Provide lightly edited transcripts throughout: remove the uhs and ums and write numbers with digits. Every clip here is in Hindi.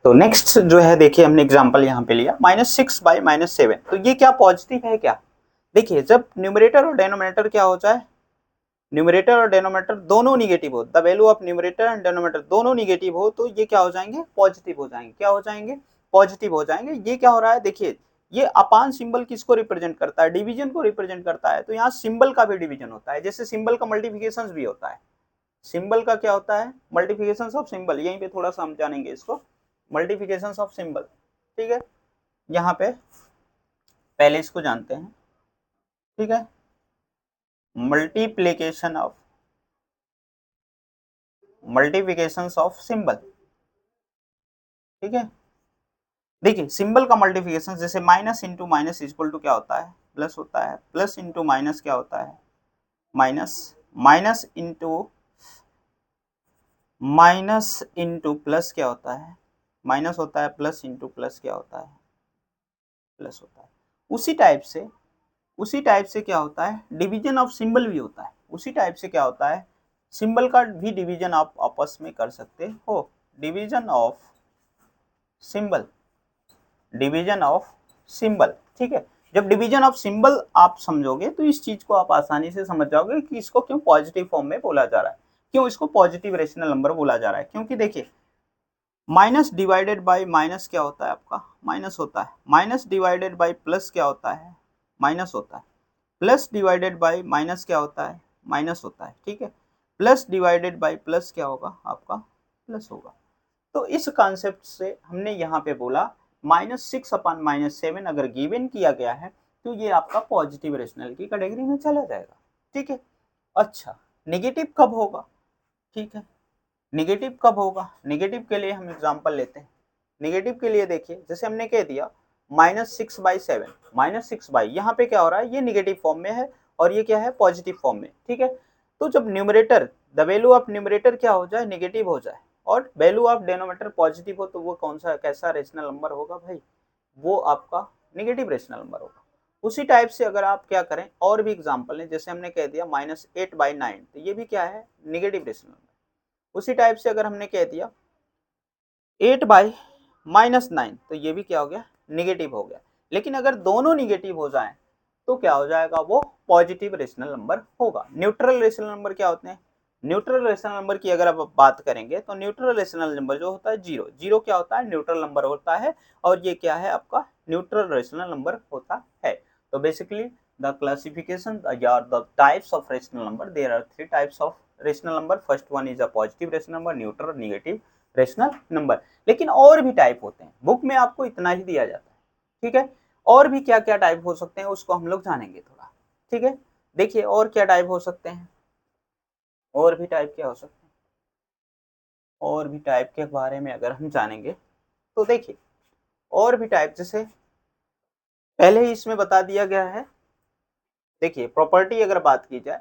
तो नेक्स्ट जो है देखिए हमने एग्जांपल यहाँ पे लिया -6/-7। तो ये क्या पॉजिटिव है क्या? देखिए जब न्यूमरेटर और डेनोमिनेटर क्या हो जाए, न्यूमरेटर और डेनोमिनेटर दोनों निगेटिव हो, the value of numerator and denominator दोनों निगेटिव हो, तो ये क्या हो जाएंगे? पॉजिटिव हो जाएंगे। क्या हो जाएंगे? पॉजिटिव हो जाएंगे। ये क्या हो रहा है देखिए, ये अपान सिंबल किसको रिप्रेजेंट करता है? डिवीजन को रिप्रेजेंट करता है। तो यहाँ सिंबल का भी डिवीजन होता है, जैसे सिंबल का मल्टीप्लिकेशन भी होता है। सिंबल का क्या होता है? Multiplication of symbol. यहीं पे थोड़ा सा हम जानेंगे इसको, मल्टीप्लिकेशन ऑफ सिंबल। ठीक है, यहाँ पे पहले इसको जानते हैं। ठीक है, multiplication of multiplication of symbol. ठीक है, देखिए सिंबल का मल्टीप्लिकेशन जैसे minus into minus equal to क्या होता है? प्लस होता है। प्लस इंटू माइनस क्या होता है? माइनस। माइनस इंटू प्लस क्या होता है? माइनस होता है। प्लस इंटू प्लस क्या होता है? प्लस होता है। उसी टाइप से क्या होता है? डिवीजन ऑफ सिंबल भी होता है। उसी टाइप से क्या होता है? सिंबल का भी डिवीजन आप आपस में कर सकते हो। Division of symbol, division of symbol. ठीक है, जब डिवीजन ऑफ सिंबल आप समझोगे तो इस चीज को आप आसानी से समझ जाओगे कि इसको क्यों पॉजिटिव फॉर्म में बोला जा रहा है, क्यों इसको पॉजिटिव रेशनल नंबर बोला जा रहा है। क्योंकि देखिए माइनस डिवाइडेड बाय माइनस क्या होता है? आपका माइनस होता है। माइनस डिवाइडेड बाय प्लस क्या होता है? माइनस होता है। प्लस डिवाइडेड बाय माइनस क्या होता है? माइनस होता है। ठीक है, प्लस डिवाइडेड बाय प्लस क्या होगा? आपका प्लस होगा। तो इस कॉन्सेप्ट से हमने यहाँ पे बोला -6/-7 अगर गिवन किया गया है तो ये आपका पॉजिटिव रेशनल की कैटेगरी में चला जाएगा। ठीक है, अच्छा नेगेटिव कब होगा? ठीक है, नेगेटिव कब होगा? नेगेटिव के लिए हम एग्जांपल लेते हैं। नेगेटिव के लिए देखिए जैसे हमने कह दिया -6/7, -6 यहाँ पे क्या हो रहा है? ये निगेटिव फॉर्म में है और ये क्या है? पॉजिटिव फॉर्म में। ठीक है, तो जब numerator, the value of numerator क्या हो जाए? निगेटिव हो जाए और वैल्यू ऑफ डेनोमिनेटर पॉजिटिव हो, तो वो कौन सा कैसा रेशनल नंबर होगा भाई? वो आपका निगेटिव रेशनल नंबर होगा। उसी टाइप से अगर आप क्या करें, और भी एग्जांपल है, जैसे हमने कह दिया -8/9, तो ये भी क्या है? Negative rational number. उसी टाइप से अगर हमने कह दिया 8/-9, तो ये भी क्या हो गया? निगेटिव हो गया। लेकिन अगर दोनों निगेटिव हो जाएं तो क्या हो जाएगा? वो पॉजिटिव रेशनल नंबर होगा। न्यूट्रल रेशनल नंबर क्या होते हैं? न्यूट्रल रेशनल नंबर की अगर आप बात करेंगे तो न्यूट्रल रेशनल नंबर जो होता है जीरो, जीरो क्या होता है? न्यूट्रल नंबर होता है। और ये क्या है? आपका न्यूट्रल रेशनल नंबर होता है। तो बेसिकली द क्लासिफिकेशन या the types of rational number, there are 3 types of rational number. First one is a positive rational number, neutral, negative rational number. लेकिन और भी टाइप होते हैं, बुक में आपको इतना ही दिया जाता है। ठीक है, और भी क्या क्या टाइप हो सकते हैं उसको हम लोग जानेंगे थोड़ा। ठीक है, देखिए और क्या टाइप हो सकते हैं, और भी टाइप क्या हो सकते हैं, और भी टाइप के बारे में अगर हम जानेंगे तो देखिए और भी टाइप जैसे पहले ही इसमें बता दिया गया है। देखिए प्रॉपर्टी अगर बात की जाए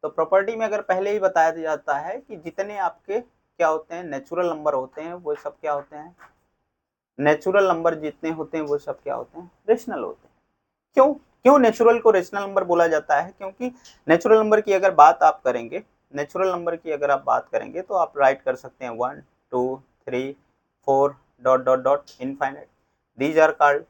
तो प्रॉपर्टी में अगर पहले ही बताया जाता है कि जितने आपके क्या होते हैं? नेचुरल नंबर होते हैं वो सब क्या होते हैं? नेचुरल नंबर जितने होते हैं वो सब क्या होते हैं? रेशनल होते हैं। क्यों? क्यों नेचुरल को रेशनल नंबर बोला जाता है? क्योंकि नेचुरल नंबर की अगर बात आप करेंगे, नेचुरल नंबर की अगर आप बात करेंगे तो आप राइट कर सकते हैं 1 2 3 4 dot dot dot infinite, these are called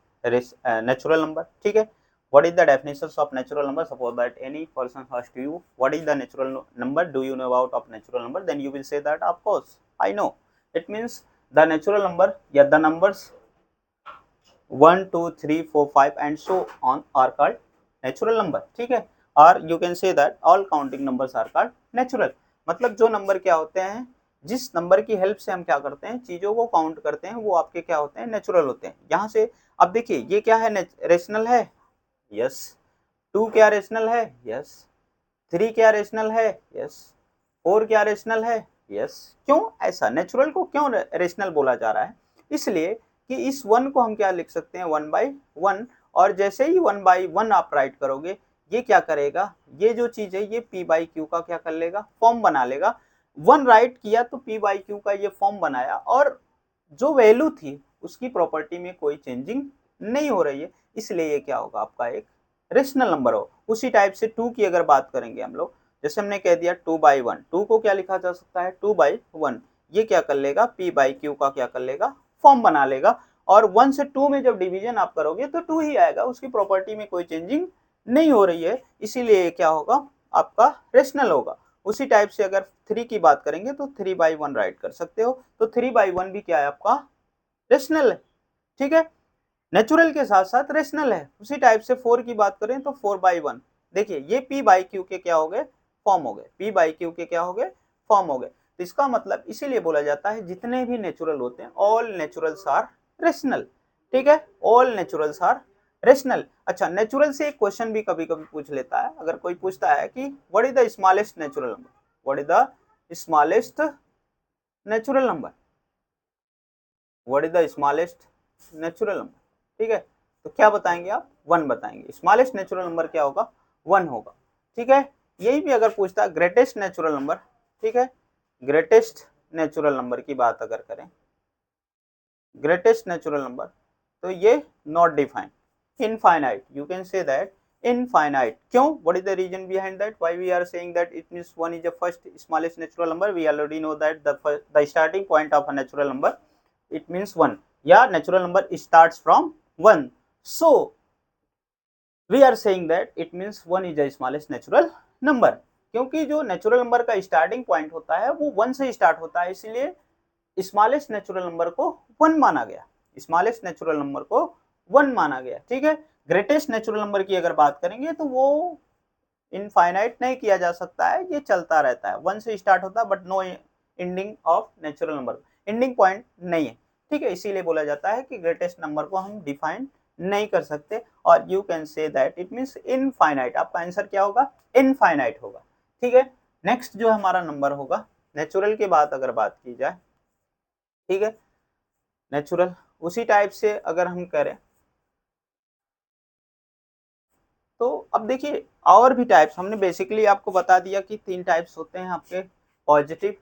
natural number. ठीक है, what is the definitions of natural number? Suppose that any person asks you what is the natural number, do you know about of natural number, then you will say that of course I know. It means the natural number, yeah, the numbers 1 2 3 4 5 and so on are called natural number. ठीक है, और you can say that all counting numbers are called natural। मतलब जो नंबर क्या होते हैं, जिस नंबर की हेल्प से हम क्या करते हैं? चीजों को काउंट करते हैं, वो आपके क्या होते हैं? नेचुरल होते हैं। यहाँ से अब देखिए ये क्या है? रेशनल है, यस। 2 क्या रेशनल है? यस। 3 क्या रेशनल है? यस। 4 क्या रेशनल है? यस। क्यों ऐसा नेचुरल को क्यों रेशनल बोला जा रहा है? इसलिए कि इस वन को हम क्या लिख सकते हैं? 1/1। और जैसे ही 1/1 आप राइट करोगे, ये क्या करेगा? ये जो चीज है ये p/q का क्या कर लेगा? फॉर्म बना लेगा। 1 राइट किया तो p/q का ये फॉर्म बनाया, और जो वैल्यू थी उसकी प्रॉपर्टी में कोई चेंजिंग नहीं हो रही है, इसलिए ये क्या होगा? आपका एक रेशनल नंबर हो। उसी टाइप से 2 की अगर बात करेंगे हम लोग, जैसे हमने कह दिया 2/1, 2 को क्या लिखा जा सकता है? 2/1। ये क्या कर लेगा? p/q का क्या कर लेगा? फॉर्म बना लेगा, और 1 से 2 में जब डिवीजन आप करोगे तो 2 ही आएगा, उसकी प्रॉपर्टी में कोई चेंजिंग नहीं हो रही है, इसीलिए क्या होगा आपका रेशनल होगा। उसी टाइप से अगर 3 की बात करेंगे तो 3/1 राइट कर सकते हो, तो 3/1 भी क्या है आपका रेशनल है, ठीक है, नेचुरल के साथ साथ रेशनल है। उसी टाइप से 4 की बात करें तो 4/1, देखिए ये p/q के क्या हो गए फॉर्म हो गए, p/q के क्या हो गए फॉर्म हो गए। तो इसका मतलब इसीलिए बोला जाता है जितने भी नेचुरल होते हैं ऑल नेचुरल्स आर रेशनल, ठीक है, ऑल नेचुरल्स आर रेशनल। अच्छा, नेचुरल से एक क्वेश्चन भी कभी कभी पूछ लेता है, अगर कोई पूछता है कि what is the smallest natural number, what is the smallest natural number, what is the smallest natural number, ठीक है, तो क्या बताएंगे आप 1 बताएंगे, स्मॉलेस्ट नेचुरल नंबर क्या होगा 1 होगा, ठीक है। यही भी अगर पूछता है ग्रेटेस्ट नेचुरल नंबर, ठीक है, ग्रेटेस्ट नेचुरल नंबर की बात अगर करें, ग्रेटेस्ट नेचुरल नंबर, तो ये not defined, infinite, you can say that infinite, क्यों, what is the reason behind that, why we are saying that it means 1 is the first smallest natural number, we already know that the starting point of a natural number it means 1, yeah, natural number starts from 1, so we are saying that it means 1 is the smallest natural number, क्योंकि जो नेचुरल नंबर का स्टार्टिंग पॉइंट होता है वो 1 से स्टार्ट होता है, इसलिए स्मॉलेस्ट नेचुरल नंबर को 1 माना गया, स्मॉलेस्ट नेचुरल नंबर को 1 माना गया, ठीक है। ग्रेटेस्ट नेचुरल नंबर की अगर बात करेंगे तो वो इनफाइनाइट नहीं किया जा सकता है, ये चलता रहता है, 1 से स्टार्ट होता है but no ending of natural number, ending point नहीं है, ठीक है, इसीलिए बोला जाता है कि ग्रेटेस्ट नंबर को हम डिफाइन नहीं कर सकते, और you can say that it means infinite, आपका आंसर क्या होगा इनफाइनाइट होगा, ठीक है। नेक्स्ट जो हमारा नंबर होगा नेचुरल के बाद अगर बात की जाए, ठीक है, नेचुरल उसी टाइप से अगर हम करें तो अब देखिए और भी टाइप्स, हमने बेसिकली आपको बता दिया कि 3 टाइप्स होते हैं आपके, पॉजिटिव,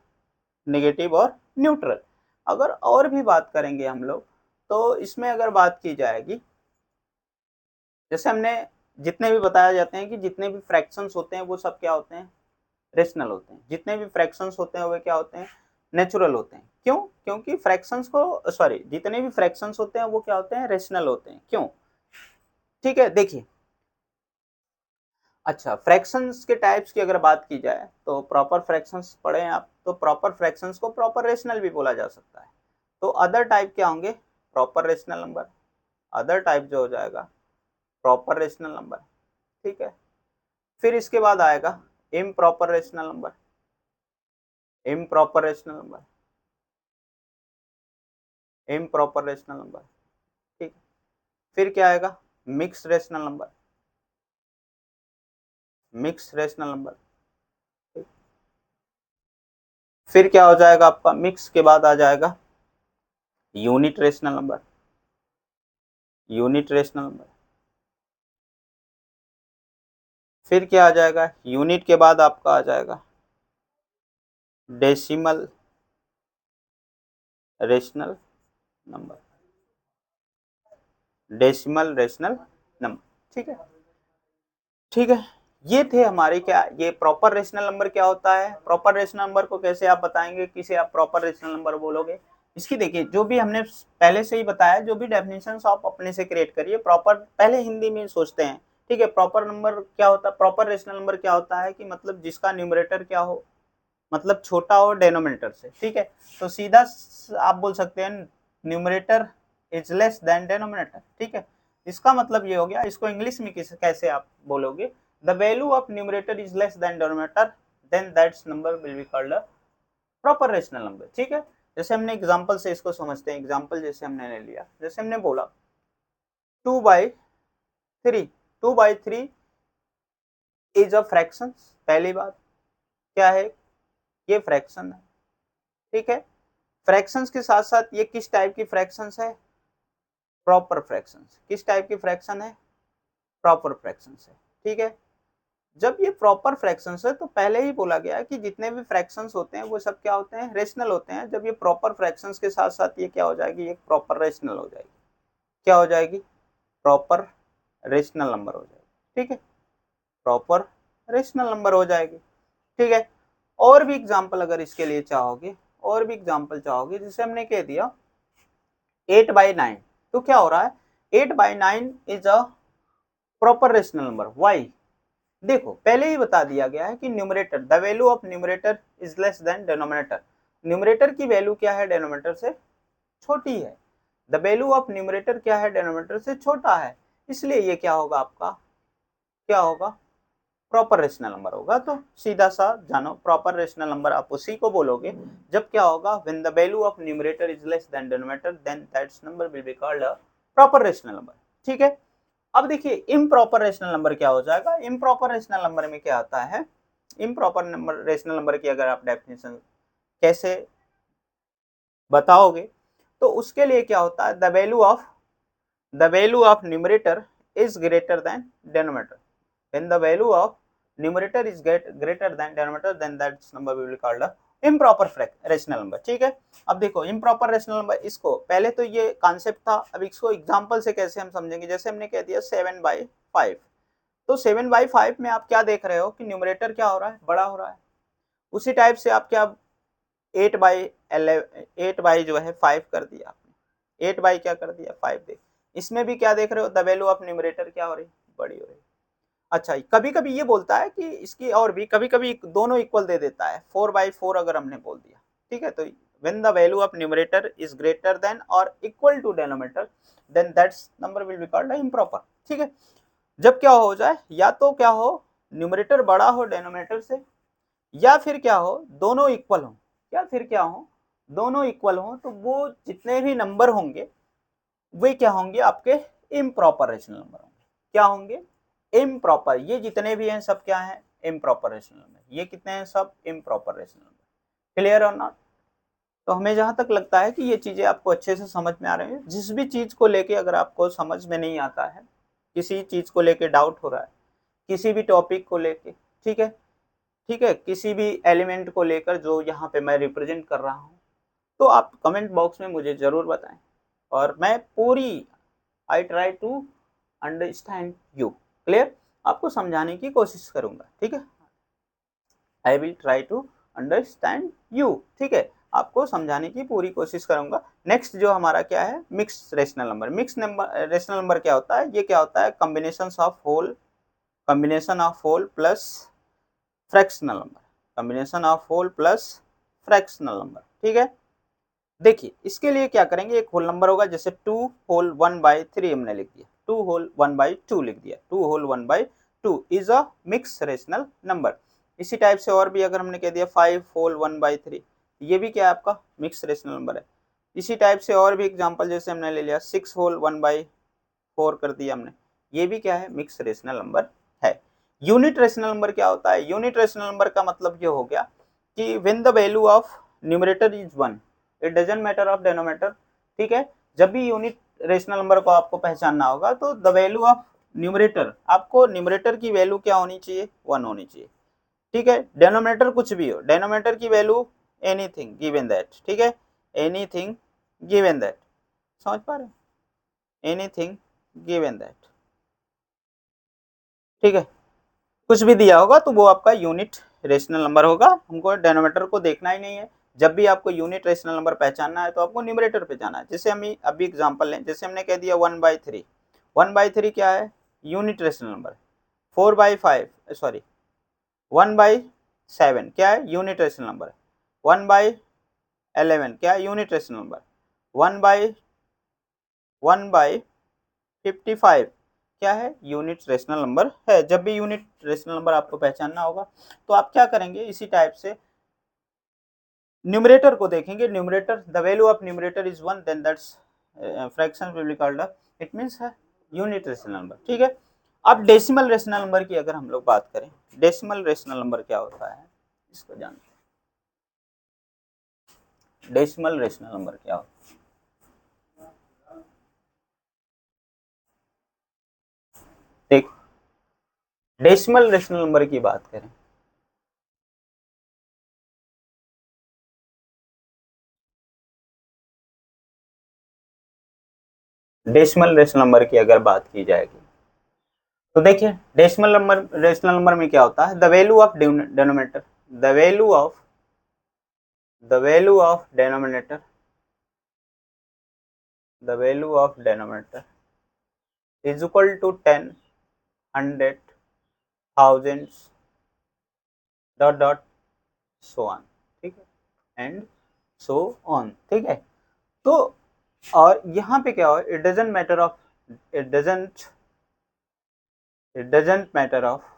नेगेटिव और न्यूट्रल। अगर और भी बात करेंगे हम लोग तो इसमें अगर बात की जाएगी, जैसे हमने जितने भी बताया जाते हैं कि जितने भी फ्रैक्शंस होते हैं वो सब क्या होते हैं रेशनल होते हैं, जितने भी फ्रैक्शंस होते हैं वो क्या होते हैं नेचुरल होते हैं, क्यों, क्योंकि फ्रैक्शंस को सॉरी जितने भी फ्रैक्शंस होते हैं वो क्या होते हैं रेशनल होते हैं, क्यों, ठीक है। देखिए अच्छा, फ्रैक्शंस के टाइप्स की अगर बात की जाए तो प्रॉपर फ्रैक्शंस पढ़े हैं आप, तो प्रॉपर फ्रैक्शंस को प्रॉपर रेशनल भी बोला जा सकता है। तो अदर टाइप क्या होंगे proper rational number, other type जो हो जाएगा प्रॉपर रेशनल नंबर, ठीक है। फिर इसके बाद आएगा improper rational number, improper rational number, improper rational number, ठीक। फिर क्या आएगा mix rational number, mix rational number, ठीक। फिर क्या हो जाएगा आपका मिक्स के बाद आ जाएगा unit rational number, unit rational number. फिर क्या आ जाएगा यूनिट के बाद आपका आ जाएगा decimal rational number, decimal rational number, ठीक है, ठीक है। ये थे हमारे क्या, ये प्रॉपर रेशनल नंबर क्या होता है, प्रॉपर रेशनल नंबर को कैसे आप बताएंगे, किसे आप प्रॉपर रेशनल नंबर बोलोगे, इसकी देखिए जो भी हमने पहले से ही बताया, जो भी डेफिनेशंस आप अपने से क्रिएट करिए, प्रॉपर पहले हिंदी में सोचते हैं, ठीक है। प्रॉपर नंबर क्या होता है, प्रॉपर रेशनल नंबर क्या होता है कि मतलब जिसका न्यूमरेटर क्या हो, मतलब छोटा हो डेनोमिनेटर से, ठीक है। तो सीधा आप बोल सकते हैं numerator is less than denominator, ठीक है। इसका मतलब ये हो गया, इसको इंग्लिश में कैसे आप बोलोगे, the value of numerator is less than denominator then that's number will be called a proper rational number, ठीक है। जैसे हमने एग्जांपल से इसको समझते हैं, एग्जांपल जैसे हमने ले लिया, जैसे हमने बोला 2/3, 2/3 इज अ फ्रैक्शन, पहली बात क्या है ये फ्रैक्शन है, ठीक है। फ्रैक्शंस के साथ साथ ये किस टाइप की फ्रैक्शंस है प्रॉपर फ्रैक्शंस, किस टाइप की फ्रैक्शन है प्रॉपर फ्रैक्शंस है, ठीक है। जब ये प्रॉपर फ्रैक्शंस है तो पहले ही बोला गया है कि जितने भी फ्रैक्शंस होते हैं वो सब क्या होते हैं रेशनल होते हैं, जब ये प्रॉपर फ्रैक्शंस के साथ साथ ये क्या हो जाएगी एक प्रॉपर रेशनल हो जाएगी, क्या हो जाएगी प्रॉपर रेशनल नंबर हो जाएगी, ठीक है, प्रॉपर रेशनल नंबर हो जाएगी, ठीक है। और भी एग्जाम्पल अगर इसके लिए चाहोगे, और भी एग्जाम्पल चाहोगे, जैसे हमने कह दिया 8/9, तो क्या हो रहा है 8/9 is a proper rational number. Why? देखो पहले ही बता दिया गया है कि numerator, the value of numerator is less than denominator. Numerator की वैल्यू क्या है, डिनोमिनेटर से छोटी है। द वैल्यू ऑफ न्यूमरेटर क्या है, डिनोमिनेटर से छोटा है, इसलिए ये क्या होगा आपका, क्या होगा, प्रॉपर रेशनल नंबर होगा। तो सीधा सा जानो, प्रॉपर रेशनल नंबर आप उसी को बोलोगे जब क्या होगा, when the value of numerator is less than denominator, then that number will be called a proper rational number. ठीक है। अब देखिए इम्प्रॉपर रेशनल नंबर क्या हो जाएगा। इम्प्रॉपर रेशनल नंबर में क्या आता है, इम्प्रॉपर नंबर रेशनल नंबर की अगर आप डेफिनेशन कैसे बताओगे, तो उसके लिए क्या होता है, the value of numerator is greater than denominator. when the value of numerator is greater than denominator, then that number we will call the improper rational number। ठीक है। अब देखो improper rational number, इसको पहले तो ये कॉन्सेप्ट था, अब इसको एग्जांपल से कैसे हम समझेंगे। जैसे हमने कह दिया 7/5, तो 7/5 में आप क्या देख रहे हो कि न्यूमरेटर क्या हो रहा है, बड़ा हो रहा है। उसी टाइप से आप क्या 8/11 जो है 5 कर दिया आपने, 8 क्या कर दिया 5। देख इसमें भी क्या देख रहे हो, द वैल्यू ऑफ न्यूमरेटर क्या हो रही, बड़ी हो रही। अच्छा, कभी कभी ये बोलता है कि इसकी और भी, कभी कभी दोनों इक्वल दे देता है, 4/4 अगर हमने बोल दिया, ठीक है। तो when the value of numerator is greater than और equal to denominator, then that's number will be called improper. ठीक है। जब क्या हो जाए, या तो क्या हो न्यूमरेटर बड़ा हो डिनोमिनेटर से, या फिर क्या हो दोनों इक्वल हो, या फिर क्या हो दोनों इक्वल हो, तो वो जितने भी नंबर होंगे वे क्या होंगे, आपके इम्प्रॉपर रेशनल नंबर होंगे। क्या होंगे, इम्प्रॉपर। ये जितने भी हैं सब क्या हैं, इम्प्रॉपर रेशनल नंबर। ये कितने हैं, सब इम्प्रॉपर रेशनल नंबर। क्लियर और नॉट? तो हमें जहां तक लगता है कि ये चीजें आपको अच्छे से समझ में आ रही हैं। जिस भी चीज को लेके अगर आपको समझ में नहीं आता है, किसी चीज को लेके डाउट हो रहा है, किसी भी टॉपिक को लेके, ठीक है, ठीक है, किसी भी एलिमेंट को लेकर जो यहाँ पे मैं रिप्रेजेंट कर रहा हूँ, तो आप कमेंट बॉक्स में मुझे जरूर बताएं, और मैं पूरी I try to understand you. Clear? आपको समझाने की कोशिश करूंगा, ठीक है। I will try to understand you, ठीक है, आपको समझाने की पूरी कोशिश करूंगा। नेक्स्ट जो हमारा क्या है, mix rational number. Mix number rational number क्या होता है, ये क्या होता है, combination of whole plus fractional number, combination of whole plus fractional number. ठीक है। देखिए इसके लिए क्या करेंगे, एक होल नंबर होगा, जैसे 2 होल 1/3 हमने लिख दिया, 2 होल 1/2 लिख दिया, 2 whole 1/2 is a mix rational number. इसी टाइप से और भी अगर हमने कह दिया 5 होल 1/3, ये भी क्या है, आपका मिक्स रेशनल नंबर है। इसी टाइप से और भी एग्जांपल, जैसे हमने ले लिया 6 होल 1/4 कर दिया हमने, ये भी क्या है, मिक्स रेशनल नंबर है। यूनिट रेशनल नंबर क्या होता है, यूनिट रेशनल नंबर का मतलब ये हो गया कि when the value of numerator is 1, it doesn't matter of denominator. ठीक है। जब भी यूनिट रेशनल नंबर को आपको पहचानना होगा, तो द वैल्यू ऑफ न्यूमरेटर, आपको न्यूमरेटर की वैल्यू क्या होनी चाहिए, 1 होनी चाहिए। ठीक है। डिनोमिनेटर कुछ भी हो, डिनोमिनेटर की वैल्यू एनीथिंग गिवन दैट, ठीक है, एनीथिंग गिवन दैट, समझ पा रहे, एनीथिंग गिवन दैट, ठीक है, कुछ भी दिया होगा तो वो आपका यूनिट रेशनल नंबर होगा। हमको डिनोमिनेटर को देखना ही नहीं है। जब भी आपको यूनिट रेशनल नंबर पहचानना है, तो आपको न्यूमरेटर पे जाना है। जैसे हम अभी एग्जांपल लें, जैसे हमने कह दिया 1/3, 1/3 क्या है, यूनिट रेशनल नंबर। 4/5 सॉरी 1/7 क्या है, यूनिट रेशनल नंबर। 1/11 क्या है, यूनिट रेशनल नंबर। 1/55 क्या है, यूनिट रेशनल नंबर है। जब भी यूनिट रेशनल नंबर आपको पहचानना होगा, तो आप क्या करेंगे, इसी टाइप से न्यूमरेटर को देखेंगे। Numerator, the value of numerator is 1, then that's fraction will be called, it means है यूनिट रेशनल नंबर। ठीक है। अब डेसिमल रेशनल नंबर की अगर हम लोग बात करें, डेसिमल रेशनल नंबर क्या होता है, इसको जानते हैं। डेसिमल रेशनल नंबर क्या होता है, देख डेसिमल रेशनल नंबर की बात करें, डेसिमल रेशनल नंबर की अगर बात की जाएगी, तो देखिए डेसिमल नंबर रेशनल नंबर में क्या होता है, the value of denominator, the value of the value of denominator the value of denominator is equal to 10, 100, thousands, dot dot so on, ठीक है, एंड सो ऑन, ठीक है। तो और यहाँ पे क्या हो, it doesn't matter of, it doesn't it doesn't matter of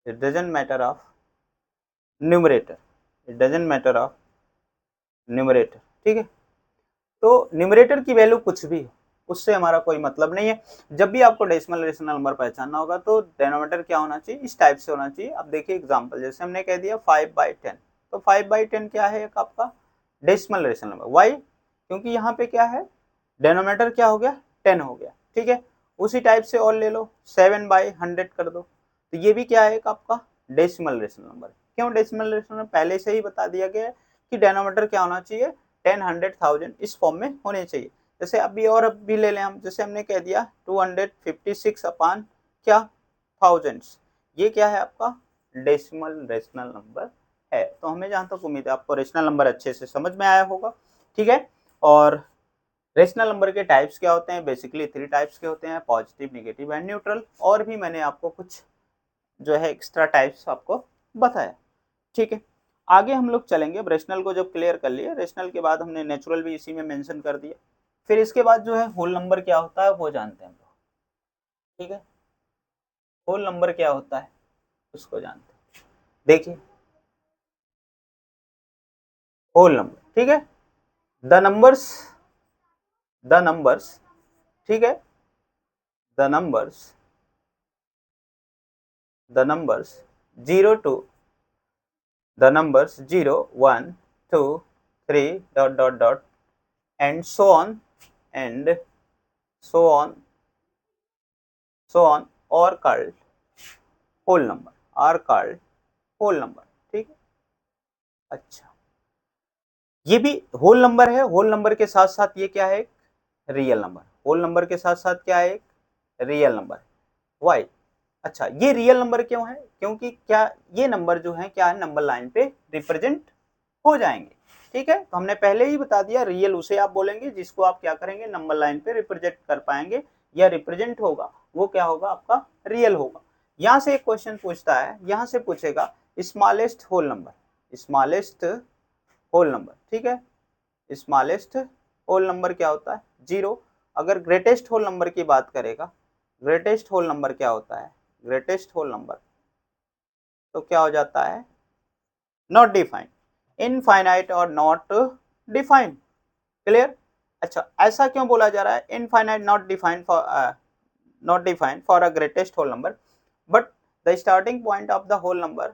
it doesn't matter of numerator, it doesn't matter of numerator, ठीक है। तो न्यूमरेटर की वैल्यू कुछ भी हो, उससे हमारा कोई मतलब नहीं है। जब भी आपको डेसिमल रेशनल नंबर पहचानना होगा तो डेनोमिनेटर क्या होना चाहिए, इस टाइप से होना चाहिए। अब देखिए एग्जांपल, जैसे हमने कह दिया 5/10, तो 5/10 क्या है, एक आपका डेसिमल रेशनल नंबर। वाई, क्योंकि यहाँ पे क्या है, डेनोमिनेटर क्या हो गया, 10 हो गया, ठीक है। उसी टाइप से और ले लो, 7/100 कर दो, तो ये भी क्या है, एक आपका डेसिमल रेशनल नंबर। क्यों डेसिमल रेशनल नंबर, पहले से ही बता दिया गया है कि डेनोमिनेटर क्या होना चाहिए, 10, 100, 1000 इस फॉर्म में होने चाहिए। जैसे अभी और अब भी ले लें हम, जैसे हमने कह दिया 256 अपान क्या, थाउजेंड्स, ये क्या है आपका डेसिमल रेशनल नंबर है। तो हमें जहां तक उम्मीद है आपको रेशनल नंबर अच्छे से समझ में आया होगा, ठीक है। और रेशनल नंबर के टाइप्स क्या होते हैं, बेसिकली 3 टाइप्स के होते हैं, पॉजिटिव, नेगेटिव एंड न्यूट्रल। और भी मैंने आपको कुछ जो है एक्स्ट्रा टाइप्स आपको बताया, ठीक है। आगे हम लोग चलेंगे, अब रेशनल को जब क्लियर कर लिए, रेशनल के बाद हमने नेचुरल भी इसी में मेंशन कर दिया। फिर इसके बाद जो है होल नंबर क्या होता है वो जानते हैं, ठीक है। होल नंबर क्या होता है उसको जानते हैं। देखिए होल नंबर, ठीक है, द नंबर्स, द नंबर्स, ठीक है, the numbers, the numbers 0 to the numbers 0, 1, 2, 3 dot dot dot and so on and so on so on or called whole number, are called whole number, ठीक है। अच्छा, ये भी होल नंबर है, होल नंबर के साथ साथ ये क्या है, रियल नंबर, होल नंबर के साथ साथ क्या है, एक रियल नंबर। वाई, अच्छा ये रियल नंबर क्यों है, क्योंकि क्या ये नंबर जो है क्या है, नंबर लाइन पे रिप्रेजेंट हो जाएंगे, ठीक है। तो हमने पहले ही बता दिया, रियल उसे आप बोलेंगे जिसको आप क्या करेंगे, नंबर लाइन पे रिप्रेजेंट कर पाएंगे या रिप्रेजेंट होगा, वो क्या होगा आपका रियल होगा। यहाँ से एक क्वेश्चन पूछता है, यहाँ से पूछेगा smallest whole number, smallest whole number, ठीक है। स्मॉलेस्ट होल नंबर क्या होता है, 0। अगर ग्रेटेस्ट होल नंबर की बात करेगा, ग्रेटेस्ट होल नंबर क्या होता है, ग्रेटेस्ट होल नंबर तो क्या हो जाता है, नॉट डिफाइंड, इनफाइनाइट और नॉट डिफाइंड, क्लियर। अच्छा ऐसा क्यों बोला जा रहा है, infinite not defined for, not defined for a greatest whole number, but the starting point of the whole number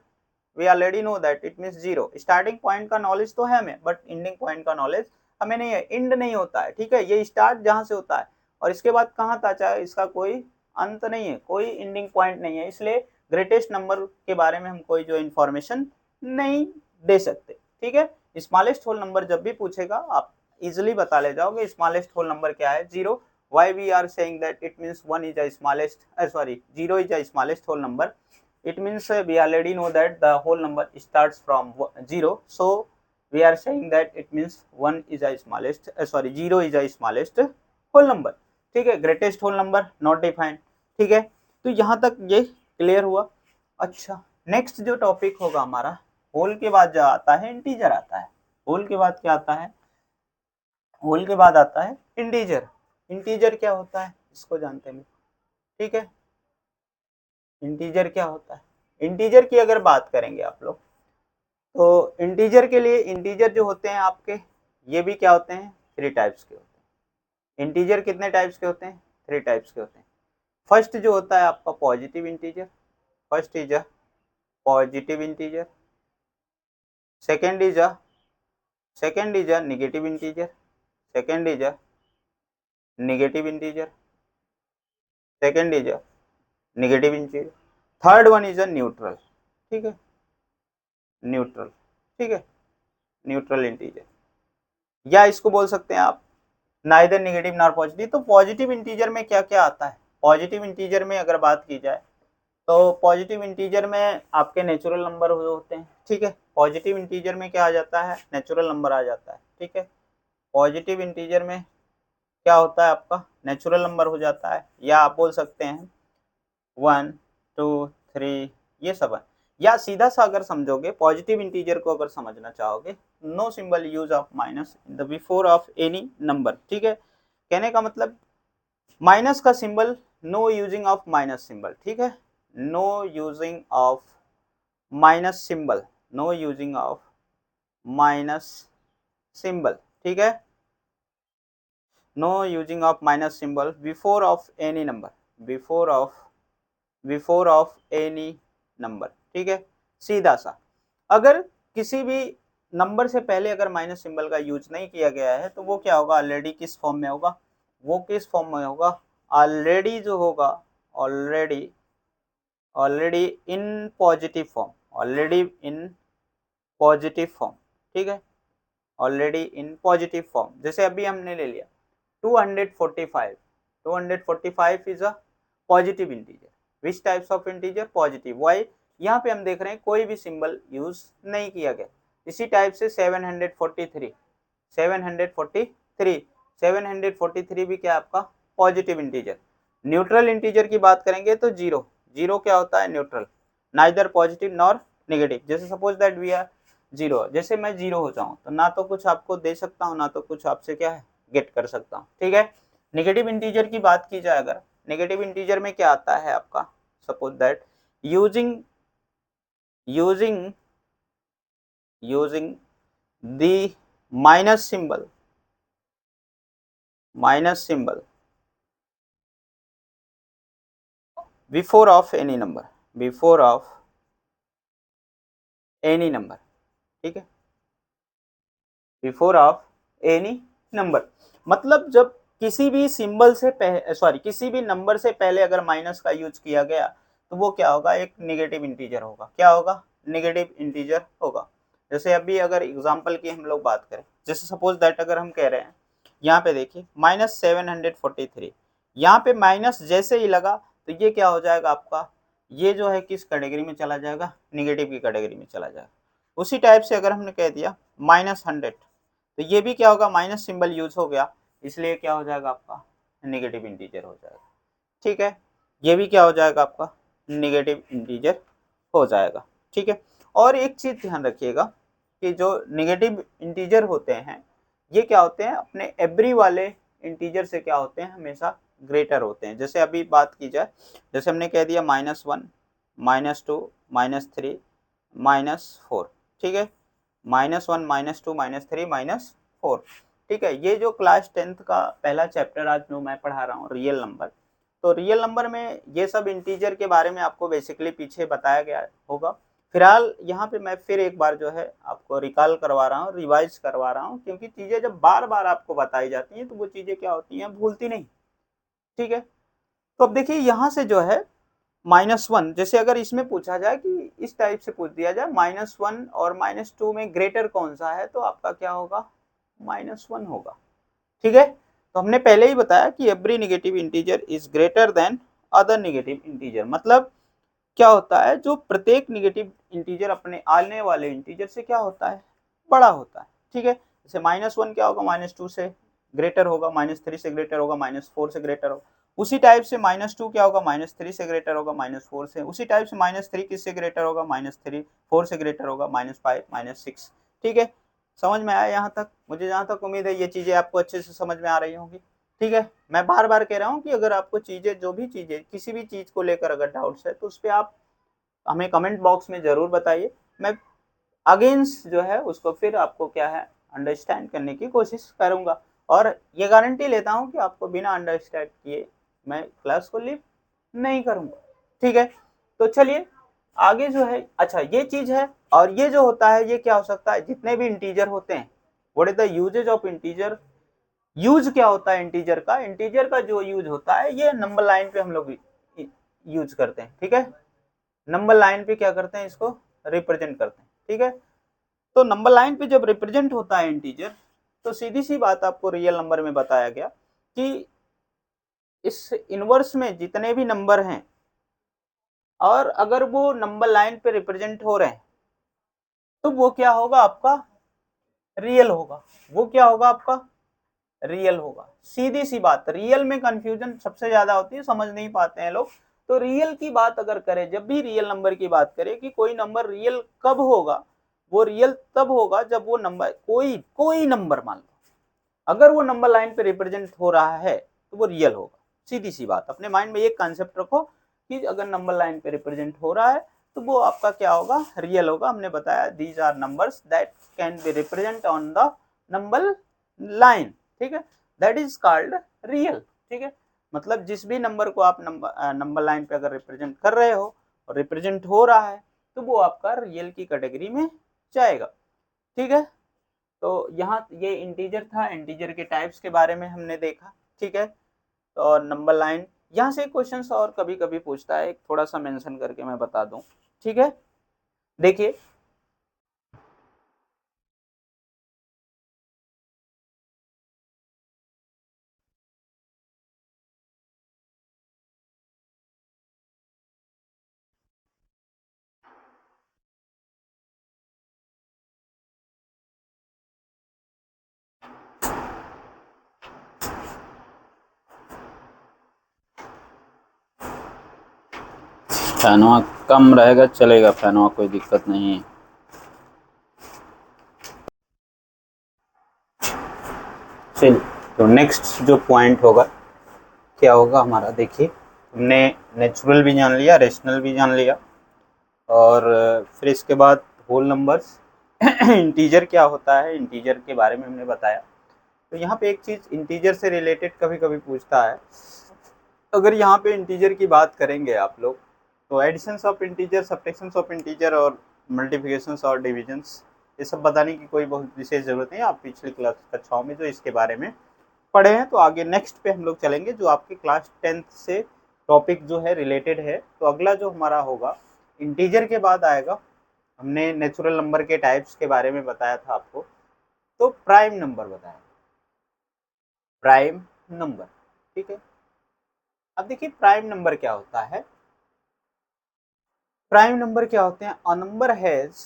we already know that it means 0। starting point का knowledge तो है हमें, but ending point का knowledge हमें नहीं है, end नहीं होता है, ठीक है। ये start जहां से होता है और इसके बाद कहाँ था, चाहे इसका कोई अंत नहीं है, कोई ending point नहीं है, इसलिए ग्रेटेस्ट नंबर के बारे में हम कोई जो इंफॉर्मेशन नहीं दे सकते, ठीक है। स्मॉलेस्ट होल नंबर जब भी पूछेगा आप इजिली बता ले जाओगे, स्मॉलेस्ट होल नंबर क्या है, 0। Why we are saying that it means 1 is a smallest, 0 is a smallest whole number, it means we already know that the whole number starts from 0, so we are saying that it means 1 is a smallest, 0 is a smallest whole number, ठीक है। Greatest whole number not defined, ठीक है। तो यहाँ तक ये क्लियर हुआ। अच्छा नेक्स्ट जो टॉपिक होगा हमारा, होल के बाद जो आता है इंटीजर आता है, होल के बाद क्या आता है, होल के बाद आता है इंटीजर। इंटीजर क्या होता है इसको जानते हैं, ठीक है। इंटीजर क्या होता है, इंटीजर की अगर बात करेंगे आप लोग, तो इंटीजर के लिए, इंटीजर जो होते हैं आपके, ये भी क्या होते हैं, 3 टाइप्स के होते हैं। इंटीजर कितने टाइप्स के होते हैं, 3 टाइप्स के होते हैं। फर्स्ट जो होता है आपका positive integer, first is a positive integer, second is a negative integer, second is a negative integer, second is a negative integer, third one is a neutral, ठीक है, न्यूट्रल, ठीक है, न्यूट्रल इंटीजर, या इसको बोल सकते हैं आप नाइदर नेगेटिव नॉर पॉजिटिव। तो पॉजिटिव इंटीजर में क्या क्या आता है, पॉजिटिव इंटीजर में अगर बात की जाए तो पॉजिटिव इंटीजर में आपके नेचुरल नंबर होते हैं, ठीक है। पॉजिटिव इंटीजर में क्या आ जाता है, नेचुरल नंबर आ जाता है, ठीक है। पॉजिटिव इंटीजर में क्या होता है आपका नेचुरल नंबर हो जाता है, या आप बोल सकते हैं 1 2 3 ये सब है। या सीधा सा अगर समझोगे पॉजिटिव इंटीजर को अगर समझना चाहोगे, no symbol use of minus in the before of any number, ठीक है। कहने का मतलब माइनस का symbol, no using of minus symbol, ठीक है, no using of minus symbol, no using of minus symbol, ठीक है, no using of minus symbol before of any number, before of any number, ठीक है। सीधा सा अगर किसी भी नंबर से पहले अगर माइनस सिंबल का यूज नहीं किया गया है तो वो क्या होगा, ऑलरेडी किस फॉर्म में होगा, वो किस फॉर्म में होगा, ऑलरेडी जो होगा, already already in positive form, already in positive form, ठीक है, ऑलरेडी इन पॉजिटिव फॉर्म। जैसे अभी हमने ले लिया 245, 245 is a positive integer, which types of integer, positive, why, यहाँ पे हम देख रहे हैं कोई भी सिंबल यूज नहीं किया गया। इसी टाइप से 743, 743, 743 भी क्या आपका पॉजिटिव इंटीजर। न्यूट्रल इंटीजर की बात करेंगे तो जीरो, जीरो क्या होता है neutral, neither positive nor negative. जैसे suppose that we are zero, जैसे मैं जीरो हो जाऊं तो ना तो कुछ आपको दे सकता हूँ ना तो कुछ आपसे क्या है गेट कर सकता हूँ, ठीक है। नेगेटिव इंटीजर की बात की जाए अगर, नेगेटिव इंटीजर में क्या आता है आपका, suppose that using using using the minus symbol, minus symbol before of any number, before of any number, ठीक है, बिफोर ऑफ एनी नंबर। मतलब जब किसी भी सिंबल से सॉरी किसी भी नंबर से पहले अगर माइनस का यूज किया गया तो वो क्या होगा, एक नेगेटिव इंटीजर होगा। क्या होगा, नेगेटिव इंटीजर होगा। जैसे अभी अगर एग्जांपल की हम लोग बात करें, जैसे सपोज दैट अगर हम कह रहे हैं यहाँ पे देखिए -743, यहाँ पे माइनस जैसे ही लगा तो ये क्या हो जाएगा आपका, ये जो है किस कैटेगरी में चला जाएगा, निगेटिव की कैटेगरी में चला जाएगा। उसी टाइप से अगर हमने कह दिया -100 तो ये भी क्या होगा, माइनस सिंबल यूज हो गया, इसलिए क्या हो जाएगा आपका नेगेटिव इंटीजर हो जाएगा, ठीक है। ये भी क्या हो जाएगा आपका नेगेटिव इंटीजर हो जाएगा, ठीक है। और एक चीज ध्यान रखिएगा कि जो नेगेटिव इंटीजर होते हैं ये क्या होते हैं, अपने एवरी वाले इंटीजर से क्या होते हैं, हमेशा ग्रेटर होते हैं। जैसे अभी बात की जाए, जैसे हमने कह दिया -1, -2, -3, -4, ठीक है, -1, -2, -3, -4, ठीक है। ये जो क्लास 10th का पहला चैप्टर आज जो मैं पढ़ा रहा हूँ रियल नंबर, तो रियल नंबर में ये सब इंटीजर के बारे में आपको बेसिकली पीछे बताया गया होगा। फिलहाल यहाँ पे मैं फिर एक बार जो है आपको रिकॉल करवा रहा हूँ, रिवाइज करवा रहा हूँ, क्योंकि चीज़ें जब बार बार आपको बताई जाती हैं तो वो चीज़ें क्या होती हैं, भूलती नहीं, ठीक है। तो अब देखिए यहाँ से जो है -1, जैसे अगर इसमें पूछा जाए कि इस टाइप से पूछ दिया जाए -1 और -2 में ग्रेटर कौन सा है, तो आपका क्या होगा, -1 होगा, ठीक है। तो हमने पहले ही बताया कि every negative integer is greater then other negative integer. मतलब क्या होता है, जो प्रत्येक नेगेटिव इंटीजर अपने आने वाले इंटीजर से क्या होता है, बड़ा होता है, ठीक है। जैसे -1 क्या होगा, -2 से ग्रेटर होगा, -3 से ग्रेटर होगा, -4 से ग्रेटर होगा। उसी टाइप से -2 क्या होगा, -3 से ग्रेटर होगा, -4 से। उसी टाइप से -3 किससे ग्रेटर होगा, -3, 4 से ग्रेटर होगा, -5, -6, ठीक है। समझ में आया यहाँ तक, मुझे जहाँ तक उम्मीद है ये चीजें आपको अच्छे से समझ में आ रही होंगी, ठीक है। मैं बार बार कह रहा हूँ कि अगर आपको चीजें, जो भी चीजें, किसी भी चीज को लेकर अगर डाउट्स है तो उस पर आप हमें कमेंट बॉक्स में जरूर बताइए। मैं अगेंस्ट जो है उसको फिर आपको क्या है अंडरस्टैंड करने की कोशिश करूंगा, और ये गारंटी लेता हूँ कि आपको बिना अंडरस्टैंड किए मैं क्लास को लीव नहीं करूंगा, ठीक है। तो चलिए आगे जो है, अच्छा ये चीज है। और ये जो होता है ये क्या हो सकता है, जितने भी इंटीजर होते हैं, what is the usages of integer, use क्या होता है इंटीजर का, इंटीजर का जो यूज होता है ये नंबर लाइन पे हम लोग यूज करते हैं, ठीक है। नंबर लाइन पे क्या करते हैं, इसको रिप्रेजेंट करते हैं, ठीक है। तो नंबर लाइन पे जब रिप्रेजेंट होता है इंटीजर, तो सीधी सी बात आपको रियल नंबर में बताया गया कि इस इनवर्स में जितने भी नंबर हैं और अगर वो नंबर लाइन पे रिप्रेजेंट हो रहे हैं तो वो क्या होगा आपका रियल होगा, वो क्या होगा आपका रियल होगा। सीधी सी बात, रियल में कंफ्यूजन सबसे ज्यादा होती है, समझ नहीं पाते हैं लोग। तो रियल की बात अगर करें, जब भी रियल नंबर की बात करें कि कोई नंबर रियल कब होगा, वो रियल तब होगा जब वो नंबर कोई कोई नंबर मान लो अगर वो नंबर लाइन पे रिप्रेजेंट हो रहा है तो वो रियल होगा। सीधी सी बात, अपने माइंड में एक कॉन्सेप्ट रखो कि अगर नंबर लाइन पे रिप्रेजेंट हो रहा है तो वो आपका क्या होगा, रियल होगा। हमने बताया these are numbers that can be represent on the number line, ठीक है, दैट इज कॉल्ड रियल। ठीक है, मतलब जिस भी नंबर को आप नंबर लाइन पे अगर रिप्रेजेंट कर रहे हो और रिप्रेजेंट हो रहा है तो वो आपका रियल की कैटेगरी में जाएगा। ठीक है, तो यहाँ ये इंटीजर था, इंटीजर के टाइप्स के बारे में हमने देखा। ठीक है, तो नंबर लाइन यहाँ से क्वेश्चन और कभी कभी पूछता है, एक थोड़ा सा मेंशन करके मैं बता दूं। ठीक है, देखिए फैनवा कम रहेगा चलेगा, फैनवा कोई दिक्कत नहीं है। चलिए, तो नेक्स्ट जो पॉइंट होगा क्या होगा हमारा, देखिए हमने नेचुरल भी जान लिया, रेशनल भी जान लिया, और फिर इसके बाद होल नंबर्स इंटीजर क्या होता है, इंटीजर के बारे में हमने बताया। तो यहाँ पे एक चीज़ इंटीजर से रिलेटेड कभी कभी पूछता है, अगर यहाँ पे इंटीजर की बात करेंगे आप लोग तो additions of integer, subtractions of integer और मल्टीप्लिकेशंस और डिविजन्स, ये सब बताने की कोई बहुत विशेष ज़रूरत नहीं है, आप पिछली क्लास कक्षाओं में जो इसके बारे में पढ़े हैं। तो आगे नेक्स्ट पे हम लोग चलेंगे जो आपके क्लास 10th से टॉपिक जो है रिलेटेड है। तो अगला जो हमारा होगा इंटीजर के बाद आएगा, हमने नेचुरल नंबर के टाइप्स के बारे में बताया था आपको, तो प्राइम नंबर बताया, प्राइम नंबर। ठीक है, अब देखिए प्राइम नंबर क्या होता है। प्राइम नंबर क्या होते हैं, a number has,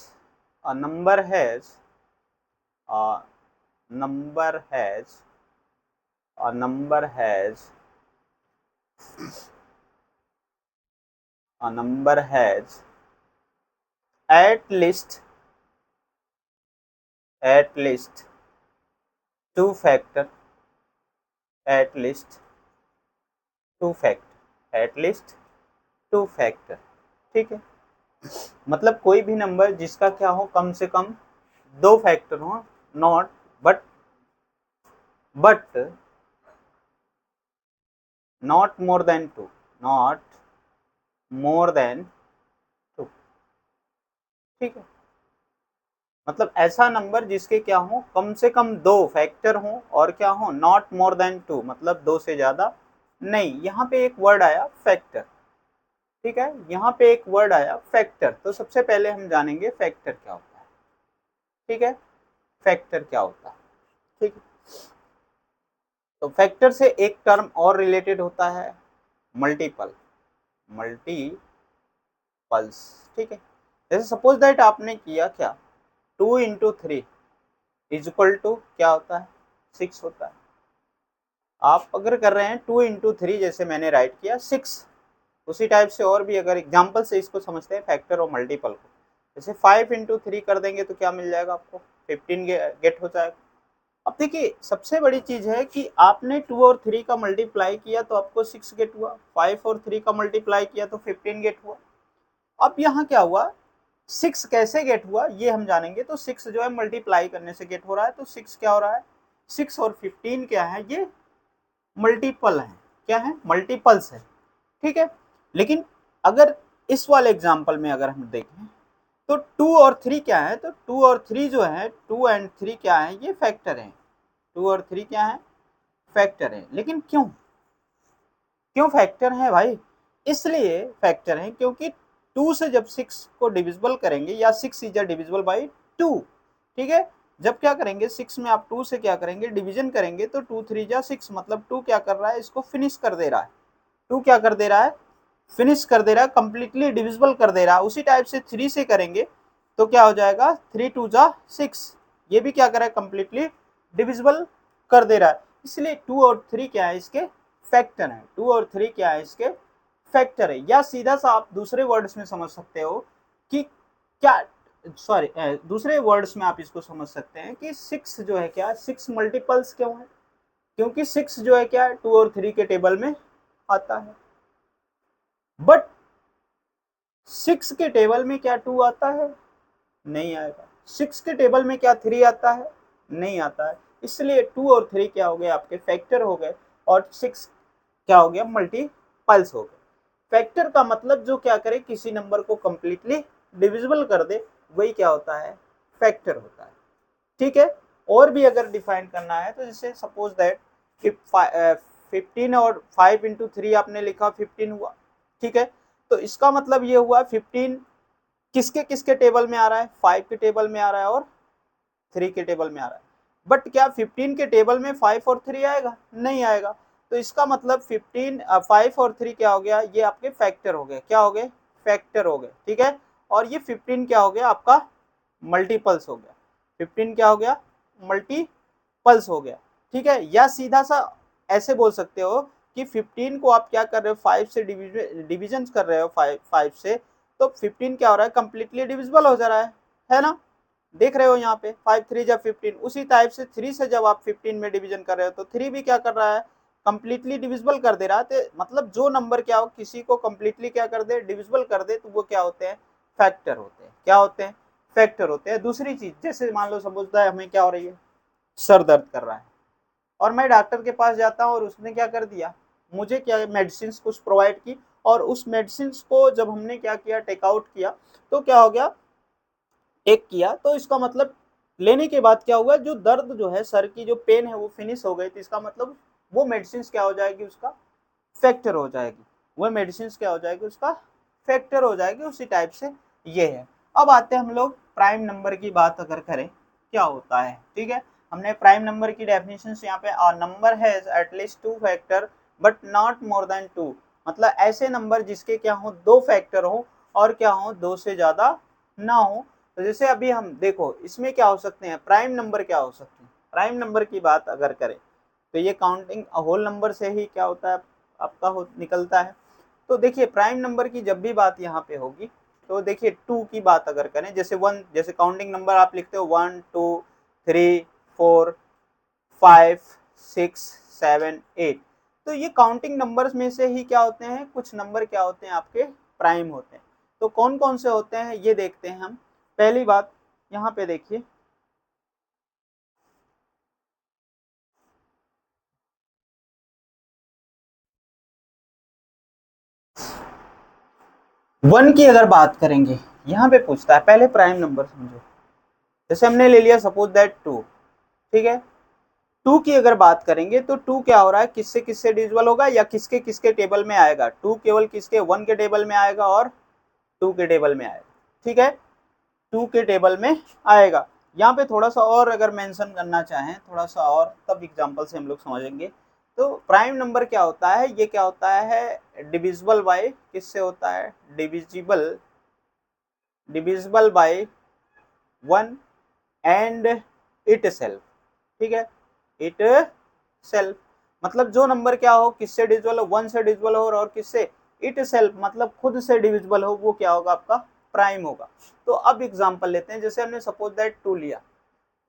a number has, a number has, a number has, a number has at least two factor, at least two factor, at least two factor. ठीक है, मतलब कोई भी नंबर जिसका क्या हो, कम से कम दो फैक्टर हो, not but but not more than two, not more than two. ठीक है, मतलब ऐसा नंबर जिसके क्या हो, कम से कम दो फैक्टर हो और क्या हो, नॉट मोर देन टू, मतलब दो से ज्यादा नहीं। यहाँ पे एक वर्ड आया फैक्टर। ठीक है, यहाँ पे एक वर्ड आया फैक्टर, तो सबसे पहले हम जानेंगे फैक्टर क्या होता है। ठीक है, फैक्टर क्या होता है। ठीक है, तो फैक्टर से एक टर्म और रिलेटेड होता है, मल्टीपल, मल्टीपल्स। ठीक है, जैसे सपोज दैट आपने किया क्या, 2 × 3 इज इक्वल टू क्या होता है, 6 होता है। आप अगर कर रहे हैं 2 × 3, जैसे मैंने राइट किया 6, उसी टाइप से और भी अगर एग्जाम्पल से इसको समझते हैं फैक्टर और मल्टीपल को, जैसे 5 × 3 कर देंगे तो क्या मिल जाएगा आपको, 15 गेट हो जाएगा। अब देखिए सबसे बड़ी चीज है कि आपने 2 और 3 का मल्टीप्लाई किया तो आपको 6 गेट हुआ, 5 और 3 का मल्टीप्लाई किया तो 15 गेट हुआ। अब यहाँ क्या हुआ, 6 कैसे गेट हुआ ये हम जानेंगे। तो 6 जो है मल्टीप्लाई करने से गेट हो रहा है, तो 6 क्या हो रहा है, 6 और 15 क्या है, ये मल्टीपल है, क्या है, मल्टीपल्स है। ठीक है, लेकिन अगर इस वाले एग्जाम्पल में अगर हम देखें तो 2 और 3 क्या है, तो 2 और 3 जो है, 2 एंड 3 क्या है, ये फैक्टर है। 2 और 3 क्या है, फैक्टर है। लेकिन क्यों, क्यों फैक्टर है भाई, इसलिए फैक्टर है क्योंकि 2 से जब 6 को डिविजिबल करेंगे, या 6 इज डिविजिबल बाई 2। ठीक है, जब क्या करेंगे 6 में आप 2 से क्या करेंगे, डिवीजन करेंगे, तो 2 3 जा 6, मतलब 2 क्या कर रहा है, इसको फिनिश कर दे रहा है। 2 क्या कर दे रहा है, फिनिश कर दे रहा है, कंप्लीटली डिविजिबल कर दे रहा है। उसी टाइप से 3 से करेंगे तो क्या हो जाएगा, 3 2 जा 6, ये भी क्या कर रहा है, कंप्लीटली डिविजिबल कर दे रहा है। इसलिए 2 और 3 क्या है, इसके फैक्टर है। 2 और 3 क्या है, इसके फैक्टर है। या सीधा सा आप दूसरे वर्ड्स में समझ सकते हो कि क्या, सॉरी, दूसरे वर्ड्स में आप इसको समझ सकते हैं कि 6 जो है क्या, 6 मल्टीपल्स क्यों है, क्योंकि 6 जो है क्या, 2 और 3 के टेबल में आता है। बट 6 के टेबल में क्या 2 आता है, नहीं आएगा। 6 के टेबल में क्या 3 आता है, नहीं आता है। इसलिए 2 और 3 क्या हो गए, आपके फैक्टर हो गए, और 6 क्या हो गया, मल्टीपल्स हो गए। फैक्टर का मतलब जो क्या करे, किसी नंबर को कंप्लीटली डिविजिबल कर दे, वही क्या होता है, फैक्टर होता है। ठीक है। और भी अगर डिफाइन करना है तो जैसे सपोज दैट कि 15 और 5 इंटू 3 आपने लिखा 15 हुआ। ठीक है, तो इसका मतलब ये हुआ 15 किसके किसके टेबल में आ रहा है, 5 के टेबल में आ रहा है और 3 के टेबल में आ रहा है। बट क्या 15 के टेबल में 5 और 3 आएगा, नहीं आएगा। तो इसका मतलब 5 और 3 क्या हो गया, ये आपके फैक्टर हो गए, क्या हो गए, फैक्टर हो गए। ठीक है, और ये 15 क्या हो गया, आपका मल्टीपल्स हो गया। 15 क्या हो गया, मल्टीपल्स हो गया। ठीक है, या सीधा सा ऐसे बोल सकते हो कि 15 को आप क्या कर रहे हो, 5 से डिविजन कर रहे हो, 5 से, तो 15 क्या हो रहा है, कंप्लीटली डिविजिबल हो जा रहा है ना। देख रहे हो यहाँ पे 5 3 जब 15, उसी टाइप से 3 से जब आप 15 में डिवीजन कर रहे हो तो 3 भी क्या कर रहा है, कंप्लीटली डिविजिबल कर दे रहा है। तो मतलब जो नंबर क्या हो, किसी को कंप्लीटली क्या कर दे, डिविजिबल कर दे, तो वो क्या होते हैं, फैक्टर होते हैं। क्या होते हैं, फैक्टर होते हैं। दूसरी चीज, जैसे मान लो समझता है हमें क्या हो रही है, सर दर्द कर रहा है, और मैं डॉक्टर के पास जाता हूँ और उसने क्या कर दिया, मुझे क्या मेडिसिन कुछ प्रोवाइड की, और उस मेडिसिन को जब हमने क्या किया, टेकआउट किया, तो क्या हो गया, टेक किया, तो इसका मतलब लेने के बाद क्या हुआ, जो दर्द जो है, सर की जो पेन है वो फिनिश हो गई। तो इसका मतलब वो मेडिसिन क्या हो जाएगी, उसका फैक्टर हो जाएगी। वो मेडिसिन क्या हो जाएगी, उसका फैक्टर हो जाएगी। उसी टाइप से ये है। अब आते हैं हम लोग प्राइम नंबर की बात अगर करें क्या होता है। ठीक है, हमने प्राइम नंबर की डेफिनेशन यहाँ पे, नंबर है at least 2 factor but not more then 2, मतलब ऐसे नंबर जिसके क्या हो, 2 फैक्टर हो और क्या हो, 2 से ज्यादा ना हो। तो जैसे अभी हम देखो इसमें क्या हो सकते हैं, प्राइम नंबर क्या हो सकते हैं। प्राइम नंबर की बात अगर करें तो ये काउंटिंग होल नंबर से ही क्या होता है, आपका निकलता है। तो देखिए प्राइम नंबर की जब भी बात यहाँ पे होगी, तो देखिए 2 की बात अगर करें, जैसे 1, जैसे काउंटिंग नंबर आप लिखते हो 1 2 3 4 5 6 7 8, तो ये काउंटिंग नंबर्स में से ही क्या होते हैं, कुछ नंबर क्या होते हैं, आपके प्राइम होते हैं। तो कौन कौन से होते हैं ये देखते हैं हम। पहली बात यहाँ पे देखिए, 1 की अगर बात करेंगे, यहाँ पे पूछता है पहले प्राइम नंबर समझो। जैसे हमने ले लिया सपोज दैट 2। ठीक है, 2 की अगर बात करेंगे तो 2 क्या हो रहा है, किससे किससे डिविजिबल होगा, या किसके किसके टेबल में आएगा। 2 केवल किसके, 1 के टेबल में आएगा और 2 के टेबल में आएगा। ठीक है, 2 के टेबल में आएगा। यहाँ पे थोड़ा सा और अगर मेंशन करना चाहें, थोड़ा सा और, तब एग्जांपल से हम लोग समझेंगे। तो प्राइम नंबर क्या होता है, ये क्या होता है, डिविजिबल बाय, किससे होता है, divisible, divisible by 1 and it self. ठीक है, इट सेल्फ, मतलब जो नंबर क्या हो, किससे डिविजिबल हो, 1 से डिविजिबल हो और किससे, इट सेल्फ, मतलब खुद से डिविजिबल हो, वो क्या होगा, आपका प्राइम होगा। तो अब एग्जांपल लेते हैं, जैसे हमने सपोज दैट 2 लिया।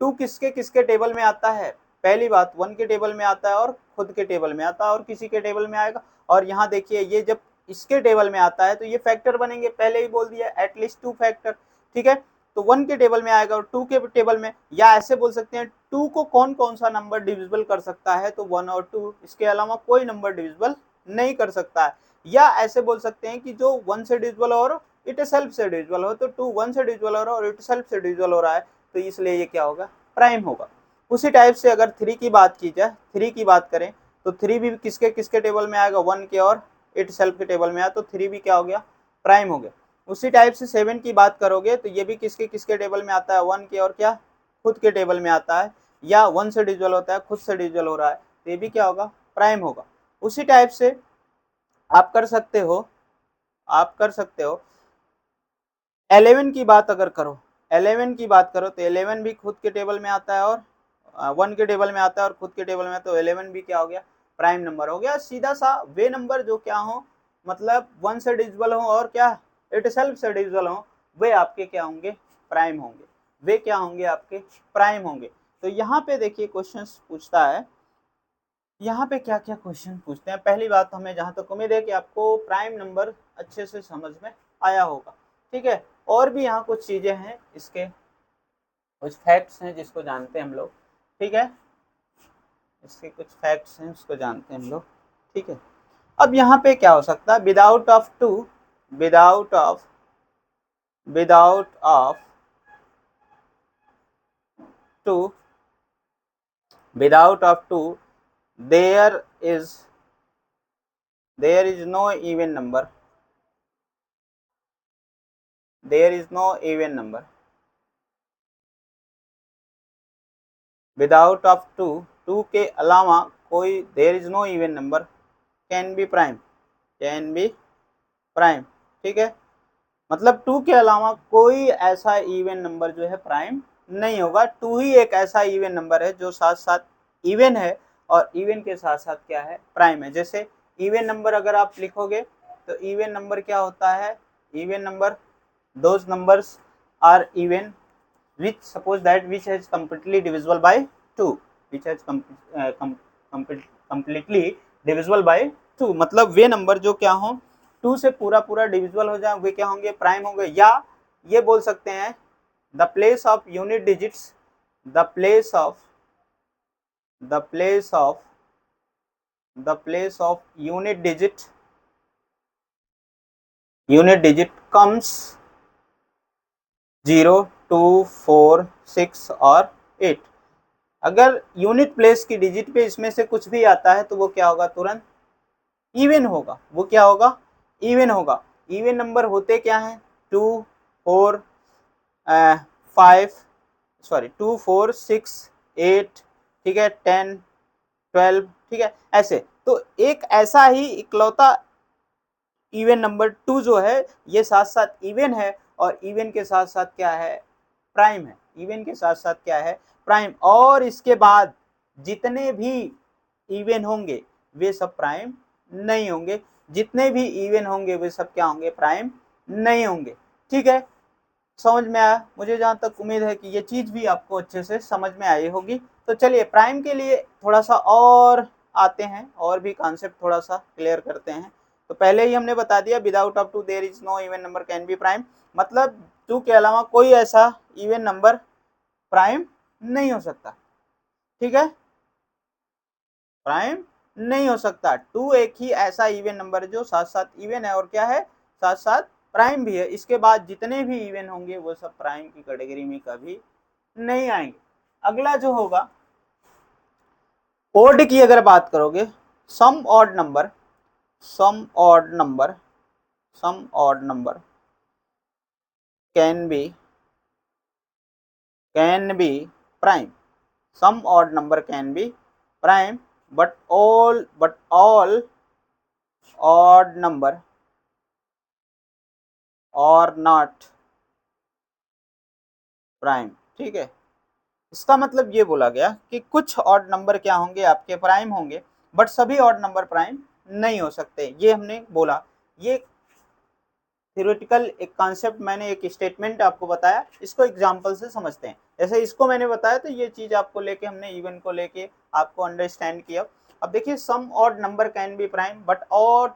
2 किसके किसके टेबल में आता है, पहली बात 1 के टेबल में आता है और खुद के टेबल में आता है और किसी के टेबल में आएगा। और यहाँ देखिए ये जब इसके टेबल में आता है तो ये फैक्टर बनेंगे, पहले ही बोल दिया एटलीस्ट 2 फैक्टर। ठीक है, तो 1 के टेबल में आएगा और 2 के टेबल में, या ऐसे बोल सकते हैं 2 को कौन कौन सा नंबर डिविजिबल कर सकता है, तो 1 और 2, इसके अलावा कोई नंबर डिविजिबल नहीं कर सकता है। या ऐसे बोल सकते हैं कि जो 1 से डिविजिबल और इट सेल्फ से डिविजिबल हो, तो 2 1 से डिविजिबल हो रहा है और इट सेल्फ से डिविजिबल हो रहा है, तो इसलिए ये क्या होगा, प्राइम होगा। उसी टाइप से अगर 3 की बात की जाए, 3 की बात करें तो 3 भी किसके किसके टेबल में आएगा, 1 के और इट सेल्फ के टेबल में आया, तो 3 भी क्या हो गया, प्राइम हो गया। उसी टाइप से 7 की बात करोगे तो ये भी किसके किसके टेबल में आता है, 1 के और क्या, खुद के टेबल में आता है, या 1 से डिविजिबल होता है, खुद से डिविजिबल हो रहा है, तो ये भी क्या होगा, प्राइम होगा। उसी टाइप से आप कर सकते हो, आप कर सकते हो 11 की बात अगर करो, 11 की बात करो तो 11 भी खुद के टेबल में आता है और 1 के टेबल में आता है और खुद के टेबल में, तो 11 भी क्या हो गया, प्राइम नंबर हो गया। सीधा सा वे नंबर जो क्या हो, मतलब 1 से डिविजिबल हो और क्या इट सेल्फ से डिविजिबल हो, वे आपके क्या होंगे, प्राइम होंगे, वे क्या होंगे, आपके प्राइम होंगे। तो यहाँ पे देखिए क्वेश्चन पूछता है, यहाँ पे क्या क्या क्वेश्चन पूछते हैं। पहली बात तो हमें जहाँ तक उम्मीद है कि आपको प्राइम नंबर अच्छे से समझ में आया होगा, ठीक है। और भी यहाँ कुछ चीजें हैं, इसके कुछ फैक्ट्स हैं जिसको जानते हैं हम लोग, ठीक है, इसके कुछ फैक्ट्स हैं उसको जानते हैं हम लोग, ठीक है। अब यहाँ पे क्या हो सकता है, without of two, without of two, without of two, there is no even number, there is no even number, without of two, two के अलावा कोई, there is no even number can be prime, can be prime, ठीक है। मतलब टू के अलावा कोई ऐसा इवन नंबर जो है प्राइम नहीं होगा। टू ही एक ऐसा इवन नंबर है जो साथ साथ इवन है और इवन के साथ साथ क्या है, प्राइम है। जैसे इवन नंबर अगर आप लिखोगे तो इवन नंबर क्या होता है, even number those numbers are even which suppose that which has completely divisible by 2, which has completely divisible by 2, मतलब वे नंबर जो क्या हो 2 से पूरा पूरा डिविजिबल हो जाए, वे क्या होंगे, प्राइम होंगे। या ये बोल सकते हैं the place of unit digits, the place of unit digit comes 0, 2, 4, 6 और 8। अगर यूनिट प्लेस की डिजिट पे इसमें से कुछ भी आता है तो वो क्या होगा, तुरंत इवन होगा, वो क्या होगा, इवन होगा। इवन नंबर होते क्या हैं, 2, 4, 5, सॉरी 2, 4, 6, 8, ठीक है, 10, 12, ठीक है, ऐसे। तो एक ऐसा ही इकलौता इवन नंबर 2 जो है ये साथ साथ इवन है और इवन के साथ साथ क्या है, प्राइम है, इवन के साथ साथ क्या है, प्राइम। और इसके बाद जितने भी इवन होंगे वे सब प्राइम नहीं होंगे, जितने भी इवन होंगे वे सब क्या होंगे, प्राइम नहीं होंगे, ठीक है। समझ में आया, मुझे जहां तक उम्मीद है कि ये चीज भी आपको अच्छे से समझ में आई होगी। तो चलिए प्राइम के लिए थोड़ा सा और आते हैं, और भी कॉन्सेप्ट थोड़ा सा क्लियर करते हैं। तो पहले ही हमने बता दिया without of two there is no even number can be prime, मतलब टू के अलावा कोई ऐसा इवन नंबर प्राइम नहीं हो सकता, ठीक है, प्राइम नहीं हो सकता। टू एक ही ऐसा इवन नंबर है जो साथ साथ इवन है और क्या है, साथ साथ प्राइम भी है। इसके बाद जितने भी इवन होंगे वो सब प्राइम की कैटेगरी में कभी नहीं आएंगे। अगला जो होगा ओड की अगर बात करोगे, some odd number, some odd number, some odd number can be prime, some odd number can be prime, but all odd number are not prime, ठीक है। इसका मतलब ये बोला गया कि कुछ ऑड नंबर क्या होंगे, आपके प्राइम होंगे, बट सभी ऑड नंबर प्राइम नहीं हो सकते। ये हमने बोला, ये थ्योरेटिकल एक कॉन्सेप्ट, मैंने एक स्टेटमेंट आपको बताया, इसको एग्जांपल से समझते हैं। जैसे इसको मैंने बताया तो ये चीज आपको लेके हमने इवन को लेके आपको अंडरस्टैंड किया। अब देखिए some odd number can be prime but odd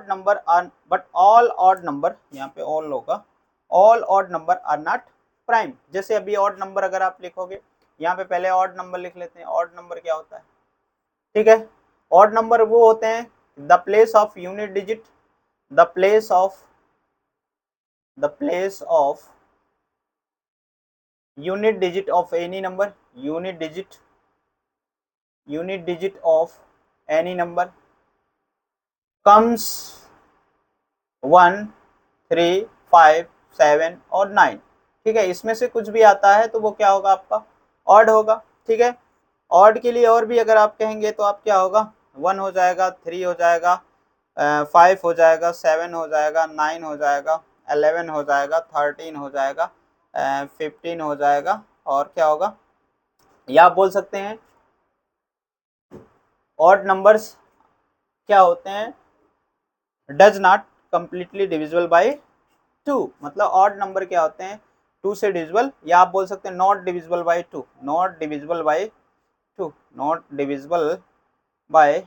number are, but all odd number, यहाँ पे ऑल होगा, all odd number are not prime. जैसे अभी ऑड नंबर अगर आप लिखोगे, यहाँ पे पहले ऑड नंबर लिख लेते हैं। ऑड नंबर क्या होता है, ठीक है, ऑड नंबर वो होते हैं the place of unit digit, the place of unit digit of any number, unit digit of any number comes 1, 3, 5, 7 और 9, ठीक है। इसमें से कुछ भी आता है तो वो क्या होगा, आपका ऑड होगा, ठीक है। ऑड के लिए और भी अगर आप कहेंगे तो आप क्या होगा, 1 हो जाएगा, 3 हो जाएगा, 5 हो जाएगा, 7 हो जाएगा, 9 हो जाएगा, 11 हो जाएगा, 13 हो जाएगा, 15 हो जाएगा, और क्या होगा, या आप बोल सकते हैं ऑड नंबर्स क्या होते हैं, does not completely divisible by 2, मतलब ऑड नंबर क्या होते हैं 2 से डिविजिबल, या आप बोल सकते हैं not divisible by 2, not divisible by 2, not divisible by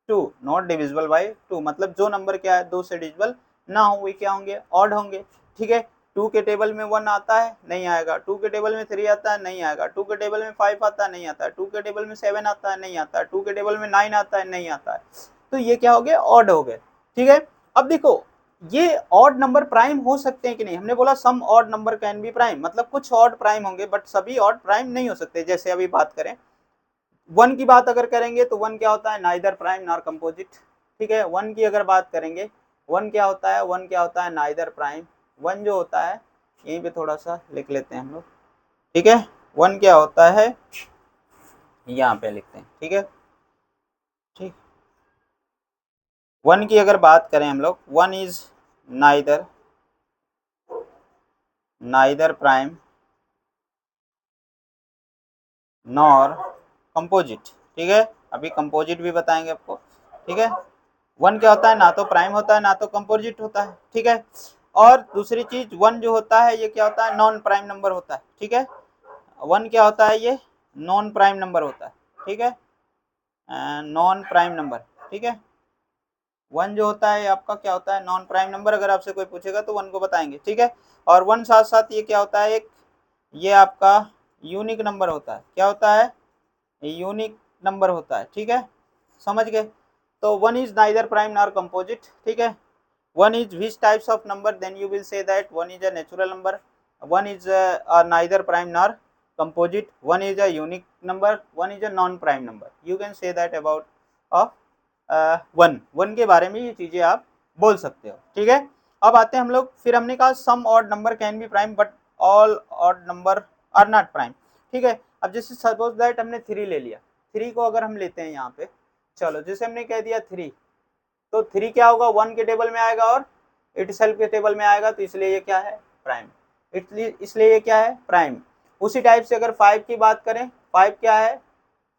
2, not divisible by 2, मतलब जो नंबर क्या है 2 से डिविजिबल ना हो वे क्या होंगे, ऑड होंगे। ठीक है, 2 के टेबल में 1 आता है, नहीं आएगा। 2 के टेबल में 3 आता है, नहीं आएगा। 2 के टेबल में 5 आता है, नहीं आता है। 2 के टेबल में 7 आता है, नहीं आता है। 2 के टेबल में 9 आता है, नहीं आता है। तो ये क्या हो गए, ऑड हो गए। ठीक है, अब देखो ये ऑड नंबर प्राइम हो सकते हैं कि नहीं, हमने बोला some odd number can be prime, मतलब कुछ ऑड प्राइम होंगे बट सभी ऑड प्राइम नहीं हो सकते। जैसे अभी बात करें 1 की बात अगर करेंगे तो 1 क्या होता है, नाइदर प्राइम नॉर कंपोजिट। ठीक है, 1 की अगर बात करेंगे 1 क्या होता है, 1 क्या होता है, नाइदर प्राइम। 1 जो होता है, यहीं पे थोड़ा सा लिख लेते हैं हम लोग। ठीक है, 1 क्या होता है, यहाँ पे लिखते हैं। ठीक है, ठीक, 1 की अगर बात करें हम लोग, 1 is neither neither prime nor composite. ठीक है, अभी कंपोजिट भी बताएंगे आपको। ठीक है, 1 क्या होता है, ना तो प्राइम होता है ना तो कंपोजिट होता है। ठीक है, और दूसरी चीज 1 जो होता है ये क्या होता है, नॉन प्राइम नंबर होता है। ठीक है, 1 क्या होता है, ये नॉन प्राइम नंबर होता है। ठीक है, नॉन प्राइम नंबर। ठीक है, 1 जो होता है आपका क्या होता है, नॉन प्राइम नंबर। अगर आपसे कोई पूछेगा तो 1 को बताएंगे। ठीक है, और 1 साथ साथ ये क्या होता है, एक ये आपका यूनिक नंबर होता है। क्या होता है, यूनिक नंबर होता है। ठीक है, समझ गए। तो 1 is neither prime nor composite. ठीक है, 1 is which types of number, then you will say that 1 is a natural number, 1 is neither prime nor composite, 1 is a unique number, 1 is a non prime number. You can say that about of 1 के बारे में ये चीजें आप बोल सकते हो। ठीक है, अब आते हैं हम लोग, फिर हमने कहा some odd number can be prime but all odd number are not prime. ठीक है, अब जैसे सपोज दैट हमने 3 ले लिया, 3 को अगर हम लेते हैं यहाँ पे, चलो जैसे हमने कह दिया 3, तो 3 क्या होगा, 1 के टेबल में आएगा और इटसेल्फ के टेबल में आएगा, तो इसलिए ये क्या है, प्राइम। इसलिए ये क्या है, प्राइम। उसी टाइप से अगर 5 की बात करें, 5 क्या है,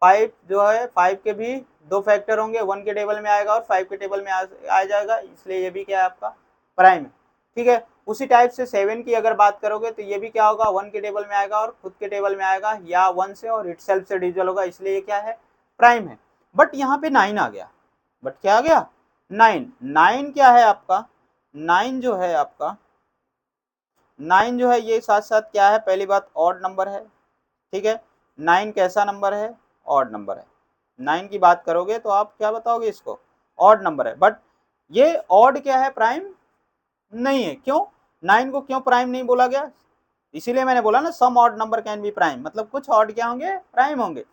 5 जो है 5 के भी 2 फैक्टर होंगे, 1 के टेबल में आएगा और 5 के टेबल में आ जाएगा, इसलिए ये भी क्या है आपका, प्राइम है। ठीक है, उसी टाइप से 7 की अगर बात करोगे तो ये भी क्या होगा, 1 के टेबल में आएगा और खुद के टेबल में आएगा या 1 से और इटसेल्फ से डिविजिबल होगा, इसलिए ये क्या है, प्राइम है। बट यहाँ पे 9 आ गया, बट क्या आ गया, 9। 9 क्या है आपका, 9 जो है आपका, 9 जो है ये साथ साथ क्या है, पहली बात ऑड नंबर है। ठीक है, 9 कैसा नंबर है, ऑड नंबर है। 9 की बात करोगे तो आप क्या बताओगे, इसको ऑड नंबर है। बट ये ऑड क्या है, प्राइम नहीं है। क्यों, 9 को क्यों प्राइम नहीं बोला गया, इसीलिए मैंने बोला ना some odd number can be prime, मतलब कुछ ऑड क्या होंगे, प्राइम होंगे,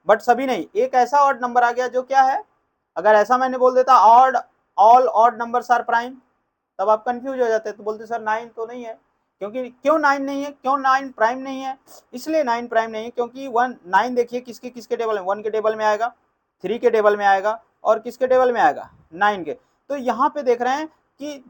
बट सभी नहीं। एक ऐसा ऑड नंबर आ गया जो क्या है, अगर ऐसा मैंने बोल देता odd, all odd numbers are prime, तब आप कंफ्यूज हो जाते, तो बोलते सर 9 तो नहीं है। क्योंकि क्यों 9 नहीं है, क्यों 9 प्राइम नहीं है, इसलिए 9 प्राइम नहीं है क्योंकि 9 देखिए किसके किसके टेबल में, 1 के टेबल में आएगा, 3 के टेबल में आएगा और किसके टेबल में आएगा, 9 के। तो यहाँ पे देख रहे हैं कि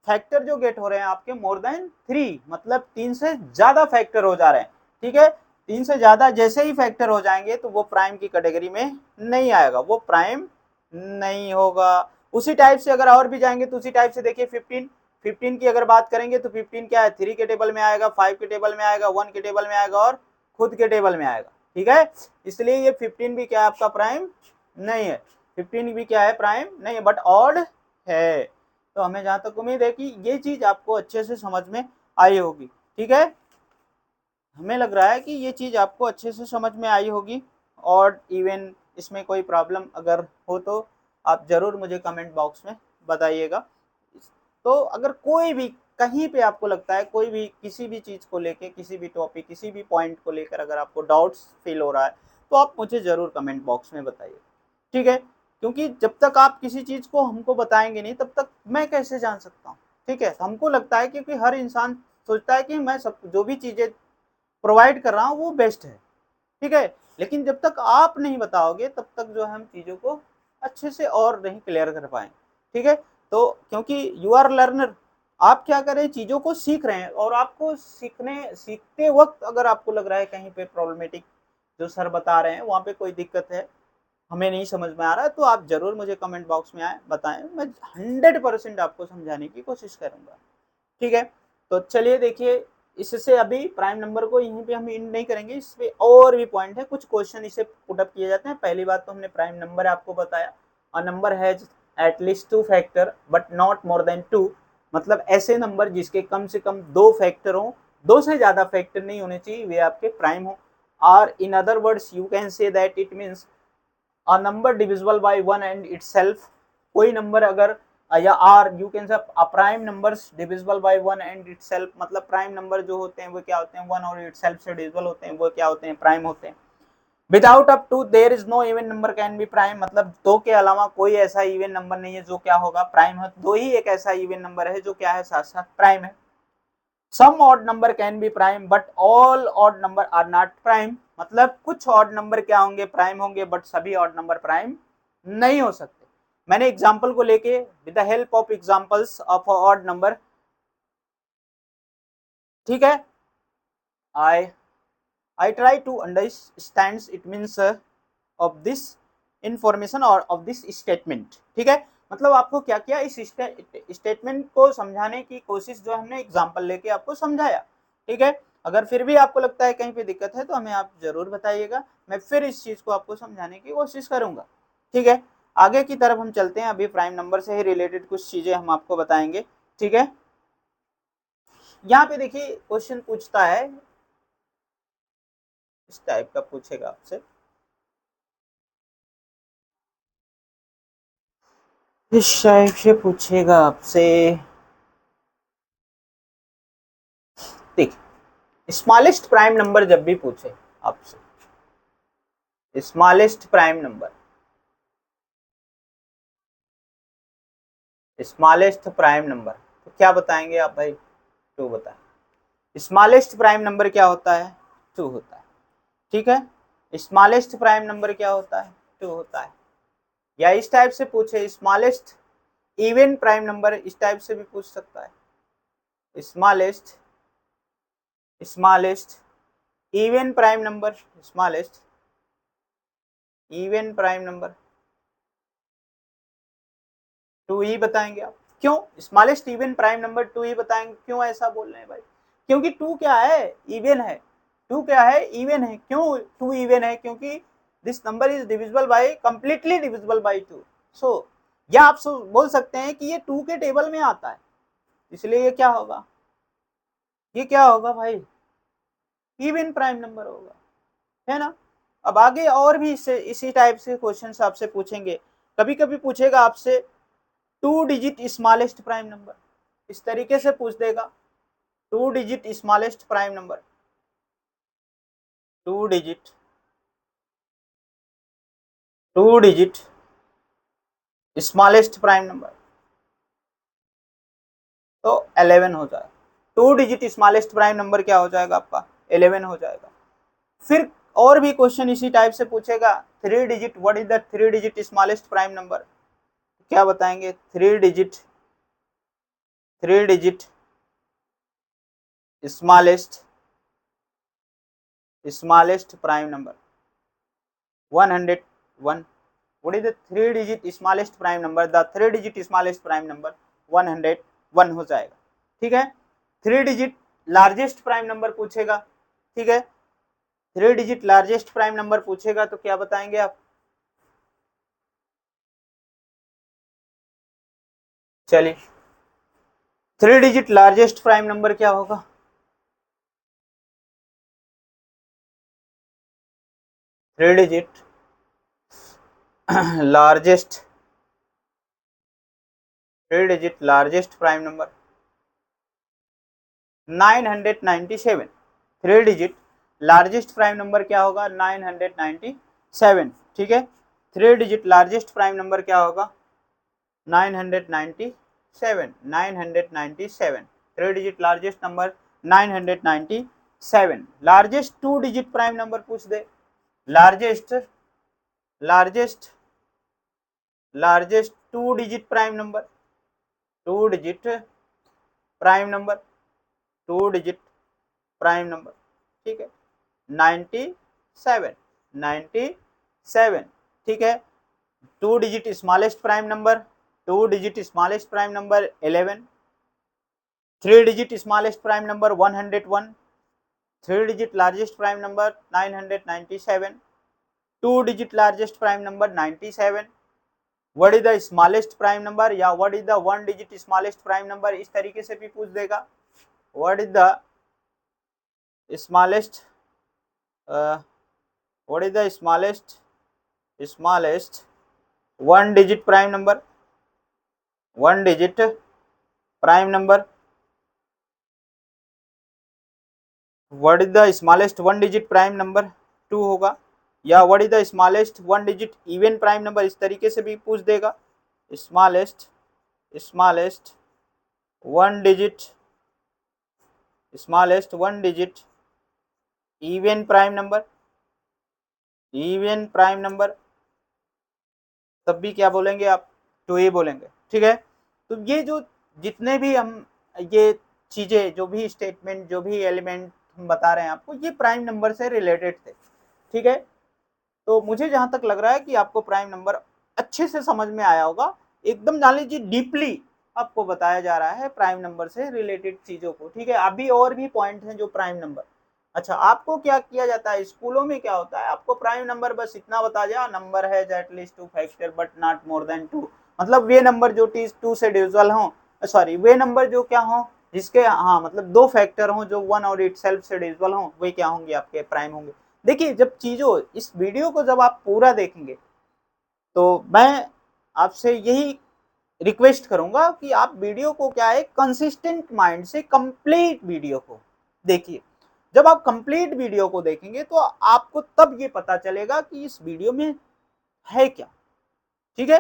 फैक्टर जो गेट हो रहे हैं आपके मोर देन 3, मतलब 3 से ज्यादा फैक्टर हो जा रहे हैं। ठीक है, 3 से ज्यादा जैसे ही फैक्टर हो जाएंगे तो वो प्राइम की कैटेगरी में नहीं आएगा, वो प्राइम नहीं होगा। उसी टाइप से अगर और भी जाएंगे तो उसी टाइप से देखिए 15, 15 की अगर बात करेंगे तो 15 क्या है, 3 के टेबल में आएगा, 5 के टेबल में आएगा, 1 के टेबल में आएगा और खुद के टेबल में आएगा। ठीक है, इसलिए ये 15 भी क्या है आपका, प्राइम नहीं है। 15 भी क्या है, प्राइम नहीं है, बट ऑड है। तो हमें जहां तक उम्मीद है कि ये चीज आपको अच्छे से समझ में आई होगी। ठीक है, हमें लग रहा है कि ये चीज आपको अच्छे से समझ में आई होगी। और इवन इसमें कोई प्रॉब्लम अगर हो तो आप जरूर मुझे कमेंट बॉक्स में बताइएगा। तो अगर कोई भी कहीं पे आपको लगता है, कोई भी किसी भी चीज को लेके, किसी भी टॉपिक, किसी भी पॉइंट को लेकर अगर आपको डाउट्स फील हो रहा है तो आप मुझे जरूर कमेंट बॉक्स में बताइए। ठीक है, क्योंकि जब तक आप किसी चीज को हमको बताएंगे नहीं तब तक मैं कैसे जान सकता हूँ। ठीक है, हमको लगता है क्योंकि हर इंसान सोचता है कि मैं सब जो भी चीजें प्रोवाइड कर रहा हूँ वो बेस्ट है। ठीक है, लेकिन जब तक आप नहीं बताओगे तब तक जो है हम चीज़ों को अच्छे से और नहीं क्लियर कर पाए। ठीक है, तो क्योंकि यू आर लर्नर, आप क्या करें, चीज़ों को सीख रहे हैं और आपको सीखते वक्त अगर आपको लग रहा है कहीं पे प्रॉब्लमेटिक जो सर बता रहे हैं वहाँ पे कोई दिक्कत है, हमें नहीं समझ में आ रहा है, तो आप जरूर मुझे कमेंट बॉक्स में आए बताएं, मैं 100% आपको समझाने की कोशिश करूंगा। ठीक है, तो चलिए देखिए, इससे अभी प्राइम नंबर को यहीं पे हम इंड नहीं करेंगे, इस पे और भी पॉइंट है, कुछ क्वेश्चन इसे पुटअप किए जाते हैं। पहली बात तो हमने प्राइम नंबर आपको बताया, और number has at least 2 factor but not more then 2, मतलब ऐसे नंबर जिसके कम से कम 2 फैक्टर हो, 2 से ज्यादा फैक्टर नहीं होने चाहिए, वे आपके प्राइम हो। और in other words you can say that it means a number divisible by 1 and itself, कोई नंबर अगर या or you can say a prime numbers divisible by 1 and itself, मतलब प्राइम नंबर जो होते हैं वो क्या होते हैं, 1 और इटसेल्फ से डिविजिबल होते हैं, वो क्या होते हैं, प्राइम होते हैं। Without up two there is no even number can be prime, मतलब 2 के अलावा कोई ऐसा इवन नंबर नहीं है जो क्या होगा, प्राइम है। 2 ही एक ऐसा इवन नंबर है जो क्या है, साथ साथ प्राइम है। Some odd number can be prime but all odd number are not prime, मतलब कुछ ऑड नंबर क्या होंगे, प्राइम होंगे, बट सभी ऑड नंबर प्राइम नहीं हो सकते। मैंने एग्जांपल को लेके with the help of examples of odd number, ठीक है, I I try to understand it means of this information और ऑफ दिस स्टेटमेंट। ठीक है, मतलब आपको क्या किया, इस स्टेटमेंट को समझाने की कोशिश जो हमने एग्जांपल लेके आपको समझाया। ठीक है, अगर फिर भी आपको लगता है कहीं पे दिक्कत है तो हमें आप जरूर बताइएगा, मैं फिर इस चीज को आपको समझाने की कोशिश करूंगा। ठीक है, आगे की तरफ हम चलते हैं, अभी प्राइम नंबर से ही रिलेटेड कुछ चीजें हम आपको बताएंगे। ठीक है, यहाँ पे देखिए क्वेश्चन पूछता है, इस टाइप का पूछेगा आपसे, इस टाइप से पूछेगा आपसे, ठीक, स्मॉलेस्ट प्राइम नंबर जब भी पूछे आपसे, smallest prime number, smallest prime number, तो क्या बताएंगे आप भाई, 2 बताएं। स्मॉलेस्ट प्राइम नंबर क्या होता है, 2 होता है। ठीक है, स्मॉलेस्ट प्राइम नंबर क्या होता है, 2 होता है। या इस टाइप से पूछे स्मॉलेस्ट इवन प्राइम नंबर, इस टाइप से भी पूछ सकता है, smallest smallest even prime number, smallest even prime number 2 ही बताएंगे आप। क्यों स्मॉलेस्ट इवन प्राइम नंबर 2 ही बताएंगे, क्यों ऐसा बोल रहे हैं भाई, क्योंकि 2 क्या है, इवन है। 2 क्या है, इवन है। क्यों 2 इवन है, क्योंकि this number is divisible by, completely divisible by 2। सो या आप बोल सकते हैं कि ये 2 के टेबल में आता है, इसलिए ये क्या होगा, ये क्या होगा भाई, इवन प्राइम नंबर होगा, है ना। अब आगे और भी इसी टाइप से क्वेश्चन आपसे पूछेंगे, कभी कभी पूछेगा आपसे 2 डिजिट स्मॉलेस्ट प्राइम नंबर, इस तरीके से पूछ देगा, 2 digit smallest prime number, 2 digit 2 digit smallest prime number, तो 11 हो जाएगा। 2 डिजिट स्मॉलेस्ट प्राइम नंबर क्या हो जाएगा आपका, 11 हो जाएगा। फिर और भी क्वेश्चन इसी टाइप से पूछेगा, 3 digit, what is the 3 digit smallest prime number, क्या बताएंगे, 3 digit smallest prime number 101, what is the 3 digit smallest prime number, the 3 digit smallest prime number 101 हो जाएगा। ठीक है, 3 डिजिट लार्जेस्ट प्राइम नंबर पूछेगा, ठीक है, 3 डिजिट लार्जेस्ट प्राइम नंबर पूछेगा तो क्या बताएंगे आप, चलिए 3 डिजिट लार्जेस्ट प्राइम नंबर क्या होगा, 3 digit largest 3 digit largest prime number 997, 3 digit largest prime number क्या होगा, 997। ठीक है, 3 डिजिट लार्जेस्ट प्राइम नंबर क्या होगा, 997, 997, 3 digit largest number 997। Largest 2 digit prime number पूछ दे, largest largest largest 2 digit prime number, 2 digit prime number, 2 digit prime number, ठीक है, 97। 97, ठीक है। 2 digit smallest prime number, 2 digit smallest prime number 11, 3 digit smallest prime number 101, 3 digit largest prime number 997, 2 digit largest prime number 97, what is the smallest prime number या what is the 1 digit smallest prime number, इस तरीके से भी पूछ देगा। What is the smallest what is the smallest 1 digit prime number, 1 digit prime number, what is the smallest 1 digit prime number 2 होगा, या what is the smallest 1 digit even prime number, इस तरीके से भी पूछ देगा। Smallest 1 digit even prime number, तब भी क्या बोलेंगे आप, 2 ही बोलेंगे, ठीक है। तो ये जो जितने भी हम ये चीजें, जो भी स्टेटमेंट, जो भी एलिमेंट हम बता रहे हैं आपको, ये प्राइम नंबर से रिलेटेड थे, ठीक है। तो मुझे जहां तक लग रहा है कि आपको प्राइम नंबर अच्छे से समझ में आया होगा, एकदम जान लीजिए डीपली आपको बताया जा रहा है प्राइम नंबर से रिलेटेड चीजों को, ठीक है। अभी और भी पॉइंट हैं जो प्राइम नंबर, अच्छा आपको क्या किया जाता है स्कूलों में, क्या होता है, आपको प्राइम नंबर बस इतना बता दिया, नंबर है at least 2 factor but not more then 2, मतलब वे नंबर जो 2 से डिविजिबल हो, सॉरी वे नंबर जो क्या हो, जिसके हाँ मतलब 2 फैक्टर हो, जो 1 और इटसेल्फ से डिविजिबल हो, वे क्या होंगे, आपके प्राइम होंगे। देखिए जब चीजों, इस वीडियो को जब आप पूरा देखेंगे तो मैं आपसे यही रिक्वेस्ट करूंगा कि आप वीडियो को क्या है, कंसिस्टेंट माइंड से कंप्लीट वीडियो को देखिए। जब आप कंप्लीट वीडियो को देखेंगे तो आपको तब ये पता चलेगा कि इस वीडियो में है क्या, ठीक है।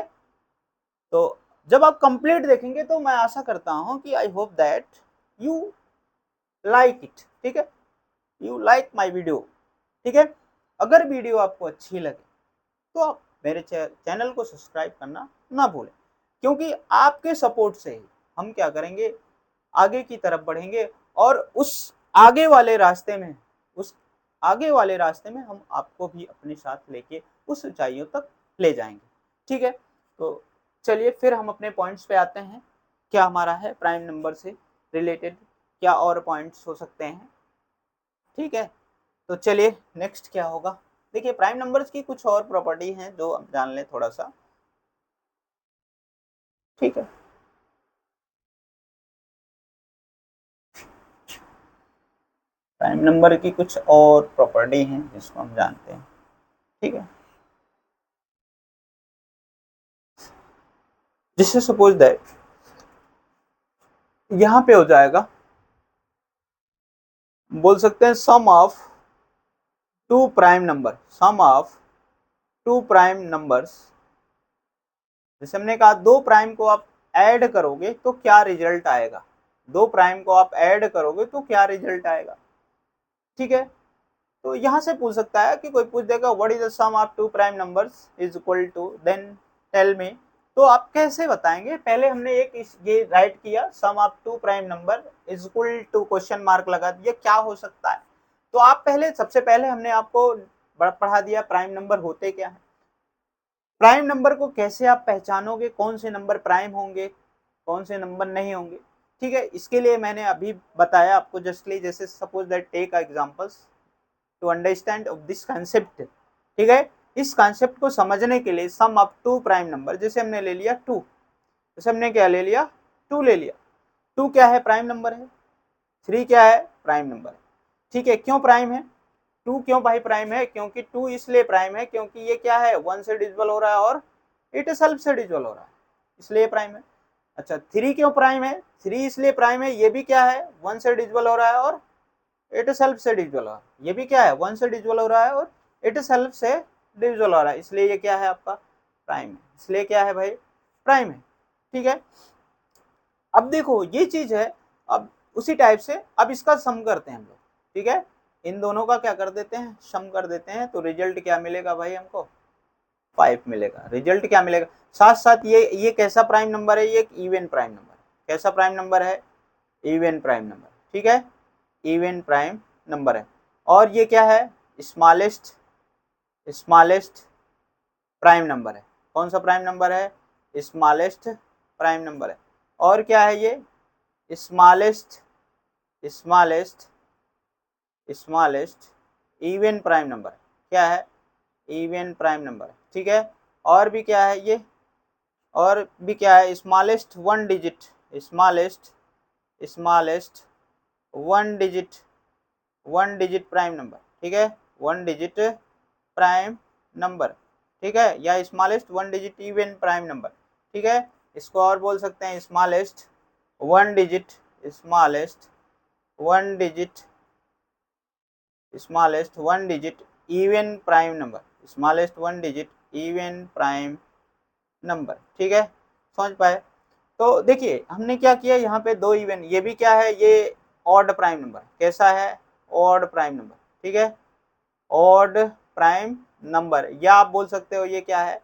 तो जब आप कंप्लीट देखेंगे तो मैं आशा करता हूं कि I hope that you like it, ठीक है, यू लाइक माय वीडियो, ठीक है। अगर वीडियो आपको अच्छी लगे तो आप मेरे चैनल को सब्सक्राइब करना ना भूलें, क्योंकि आपके सपोर्ट से ही हम क्या करेंगे, आगे की तरफ बढ़ेंगे, और उस आगे वाले रास्ते में हम आपको भी अपने साथ लेके उस ऊंचाइयों तक ले जाएंगे, ठीक है। तो चलिए फिर हम अपने पॉइंट्स पे आते हैं, क्या हमारा है प्राइम नंबर से रिलेटेड, क्या और पॉइंट्स हो सकते हैं, ठीक है। तो चलिए नेक्स्ट क्या होगा, देखिए प्राइम नंबर्स की कुछ और प्रॉपर्टी हैं जो हम जान लें थोड़ा सा, ठीक है। प्राइम नंबर की कुछ और प्रॉपर्टी हैं जिसको हम जानते हैं, ठीक है। जिससे सपोज दैट यहां पे हो जाएगा, बोल सकते हैं sum of two prime number, sum of two prime numbers, जैसे हमने कहा 2 प्राइम को आप ऐड करोगे तो क्या रिजल्ट आएगा, 2 प्राइम को आप ऐड करोगे तो क्या रिजल्ट आएगा, ठीक है। तो यहां से पूछ सकता है कि कोई पूछ देगा what is the sum of two prime numbers is equal to, then tell me, तो आप कैसे बताएंगे, पहले हमने एक ये राइट किया sum of two prime number is equal to question mark लगा दिया, क्या हो सकता है। तो आप पहले, सबसे पहले हमने आपको पढ़ा दिया प्राइम नंबर होते क्या है, प्राइम नंबर को कैसे आप पहचानोगे, कौन से नंबर प्राइम होंगे, कौन से नंबर नहीं होंगे, ठीक है। इसके लिए मैंने अभी बताया आपको जस्टली, जैसे suppose that take examples to understand of this concept, ठीक है। इस कंसेप्ट को समझने के लिए sum of two prime number, जैसे हमने ले लिया 2, जैसे हमने क्या ले लिया 2 ले लिया, 2 क्या है प्राइम नंबर है, 3 क्या है प्राइम नंबर है, ठीक है। क्यों प्राइम है, 2 क्यों भाई प्राइम है, क्योंकि 2 इसलिए प्राइम है क्योंकि ये क्या है 1 से डिविजिबल हो रहा है और इट सेल्फ से डिविजिबल हो रहा है, इसलिए प्राइम है। अच्छा 3 क्यों प्राइम है, 3 इसलिए प्राइम है, ये भी क्या है 1 से डिविजिबल हो रहा है और इट सेल्फ से डिविजिबल हो रहा है, ये भी क्या है 1 से डिविजिबल हो रहा है और इट सेल्फ से डिविजिबल हो रहा है, इसलिए ये क्या है आपका प्राइम है, इसलिए क्या है भाई प्राइम है, ठीक है। अब देखो ये चीज है, अब उसी टाइप से अब इसका सम करते हैं हम लोग, ठीक है। इन दोनों का क्या कर देते हैं, सम कर देते हैं, तो रिजल्ट क्या मिलेगा भाई हमको 5 मिलेगा, रिजल्ट क्या मिलेगा। साथ साथ ये कैसा प्राइम नंबर है, ये एक इवन प्राइम नंबर, कैसा प्राइम नंबर है, इवन प्राइम नंबर, ठीक है, इवन प्राइम नंबर है। और ये क्या है, स्मॉलेस्ट स्मॉलेस्ट प्राइम नंबर है। कौन सा प्राइम नंबर है? स्मॉलेस्ट प्राइम नंबर है। और क्या है ये? Smallest smallest smallest even prime number. क्या है? Even prime number. ठीक है। और भी क्या है ये? और भी क्या है? Smallest one digit, smallest smallest one digit prime number. ठीक है, वन डिजिट प्राइम नंबर। ठीक है, या smallest one digit even prime number. ठीक है, इसको और बोल सकते हैं smallest one digit, smallest one digit smallest one digit even prime number, smallest one digit even prime number. ठीक है, समझ पाए? तो देखिए हमने क्या किया, यहाँ पे दो इवन, ये भी क्या है? ये ऑड प्राइम नंबर। कैसा है? Odd prime number. ठीक है, ऑड प्राइम नंबर, या आप बोल सकते हो ये क्या है?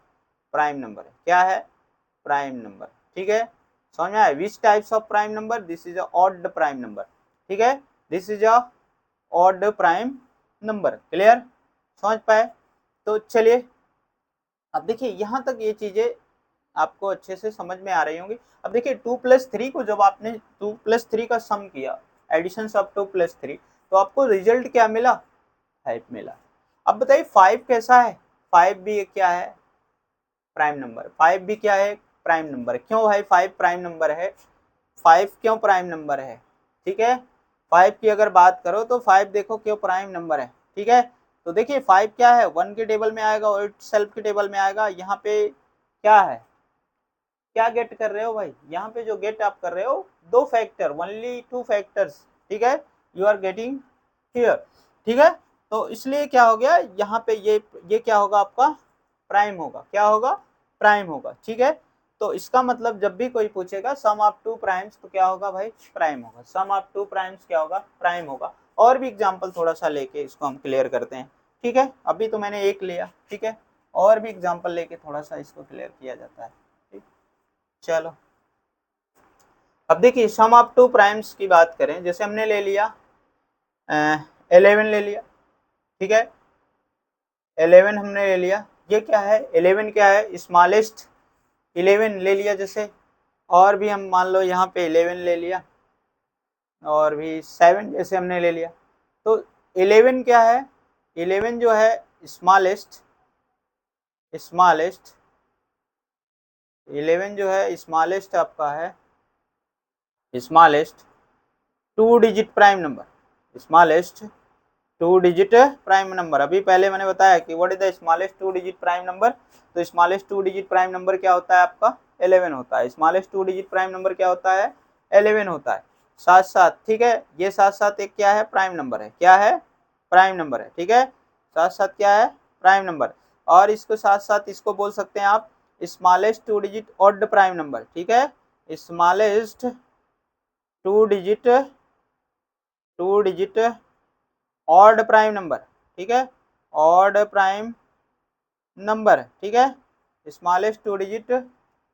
प्राइम नंबर है। क्या है? Prime number. ठीक है, समझ में आया? विच types of prime number? This is a odd prime number. ठीक है, this is a odd prime number. Clear? समझ पाए? तो चलिए अब देखिए यहाँ तक ये चीजें आपको अच्छे से समझ में आ रही होंगी। अब देखिए 2+3 को जब आपने 2+3 का सम किया, एडिशन ऑफ 2+3, तो आपको रिजल्ट क्या मिला? 5 मिला। अब बताइए 5 कैसा है? 5 भी क्या है? Prime number. 5 भी क्या है? Prime number. क्यों भाई 5 प्राइम नंबर है? 5 क्यों प्राइम नंबर है? ठीक है, 5 की अगर बात करो तो 5 देखो क्यों प्राइम नंबर है। ठीक है, तो देखिए 5 क्या है? 1 के टेबल में आएगा और सेल्फ के टेबल में आएगा। यहाँ पे क्या है? क्या गेट कर रहे हो भाई? यहाँ पे जो गेट आप कर रहे हो दो फैक्टर, ओनली टू फैक्टर्स। ठीक है, यू आर गेटिंग हियर। ठीक है, तो इसलिए क्या हो गया यहाँ पे, ये क्या होगा आपका? प्राइम होगा। क्या होगा? प्राइम होगा। ठीक है, तो इसका मतलब जब भी कोई पूछेगा सम ऑफ टू प्राइम्स, तो क्या होगा भाई? प्राइम होगा। सम ऑफ टू प्राइम्स क्या होगा? प्राइम होगा। और भी एग्जांपल थोड़ा सा लेके इसको हम क्लियर करते हैं। ठीक है, अभी तो मैंने एक लिया। ठीक है, और भी एग्जांपल लेके थोड़ा सा इसको क्लियर किया जाता है। ठीक, चलो अब देखिए सम ऑफ टू प्राइम्स की बात करें, जैसे हमने ले लिया 11 ले लिया। ठीक है, 11 हमने ले लिया। ये क्या है? 11 क्या है? स्मॉलेस्ट 11 ले लिया जैसे। और भी हम मान लो यहाँ पे 11 ले लिया, और भी 7 जैसे हमने ले लिया। तो 11 क्या है? 11 जो है स्मॉलेस्ट स्मॉलेस्ट 11 जो है स्मॉलेस्ट आपका है, smallest two digit prime number, smallest two digit prime number. अभी पहले मैंने बताया कि what is the smallest two digit prime number. तो smallest two digit prime number क्या होता है आपका? 11 होता है। Smallest two digit prime number क्या होता है? 11 होता है। साथ साथ, ठीक है, ये साथ साथ एक क्या है? प्राइम नंबर है। क्या है? प्राइम नंबर है। ठीक है, साथ साथ क्या है? Prime number. और इसको साथ साथ इसको बोल सकते हैं आप smallest two digit odd prime number. ठीक है, smallest two digit odd prime number. ठीक है, ऑड प्राइम नंबर। ठीक है, smallest two digit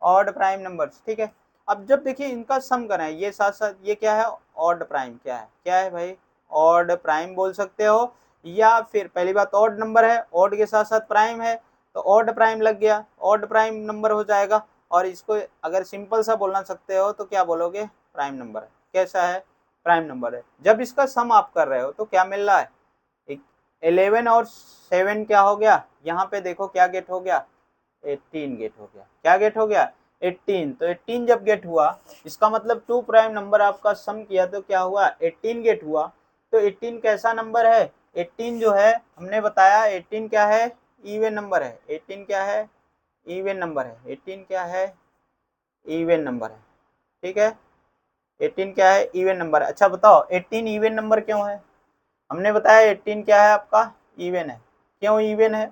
odd prime numbers. ठीक है, अब जब देखिए इनका सम करें, ये साथ साथ ये क्या है? Odd prime. क्या है? क्या है भाई? ऑड प्राइम बोल सकते हो, या फिर पहली बात ऑड नंबर है, ऑड के साथ साथ प्राइम है, तो ऑड प्राइम लग गया, ऑड प्राइम नंबर हो जाएगा। और इसको अगर सिंपल सा बोलना सकते हो तो क्या बोलोगे? प्राइम नंबर है। कैसा है? प्राइम नंबर है। जब इसका सम आप कर रहे हो तो क्या मिल रहा है? 11 और 7 क्या हो गया? यहाँ पे देखो क्या गेट हो गया? 18 गेट हो गया। क्या गेट हो गया? 18। तो 18 जब गेट हुआ, इसका मतलब टू प्राइम नंबर आपका सम किया तो क्या हुआ? 18 गेट हुआ। तो 18 कैसा नंबर है? 18 जो है हमने बताया 18 क्या है? इवन नंबर है। 18 क्या है? इवन नंबर है। 18 क्या है? इवन नंबर है। ठीक है, 18 क्या है? Even number. अच्छा बताओ 18 इवन नंबर क्यों है? हमने बताया 18 क्या है आपका? इवन है। क्यों इवन है?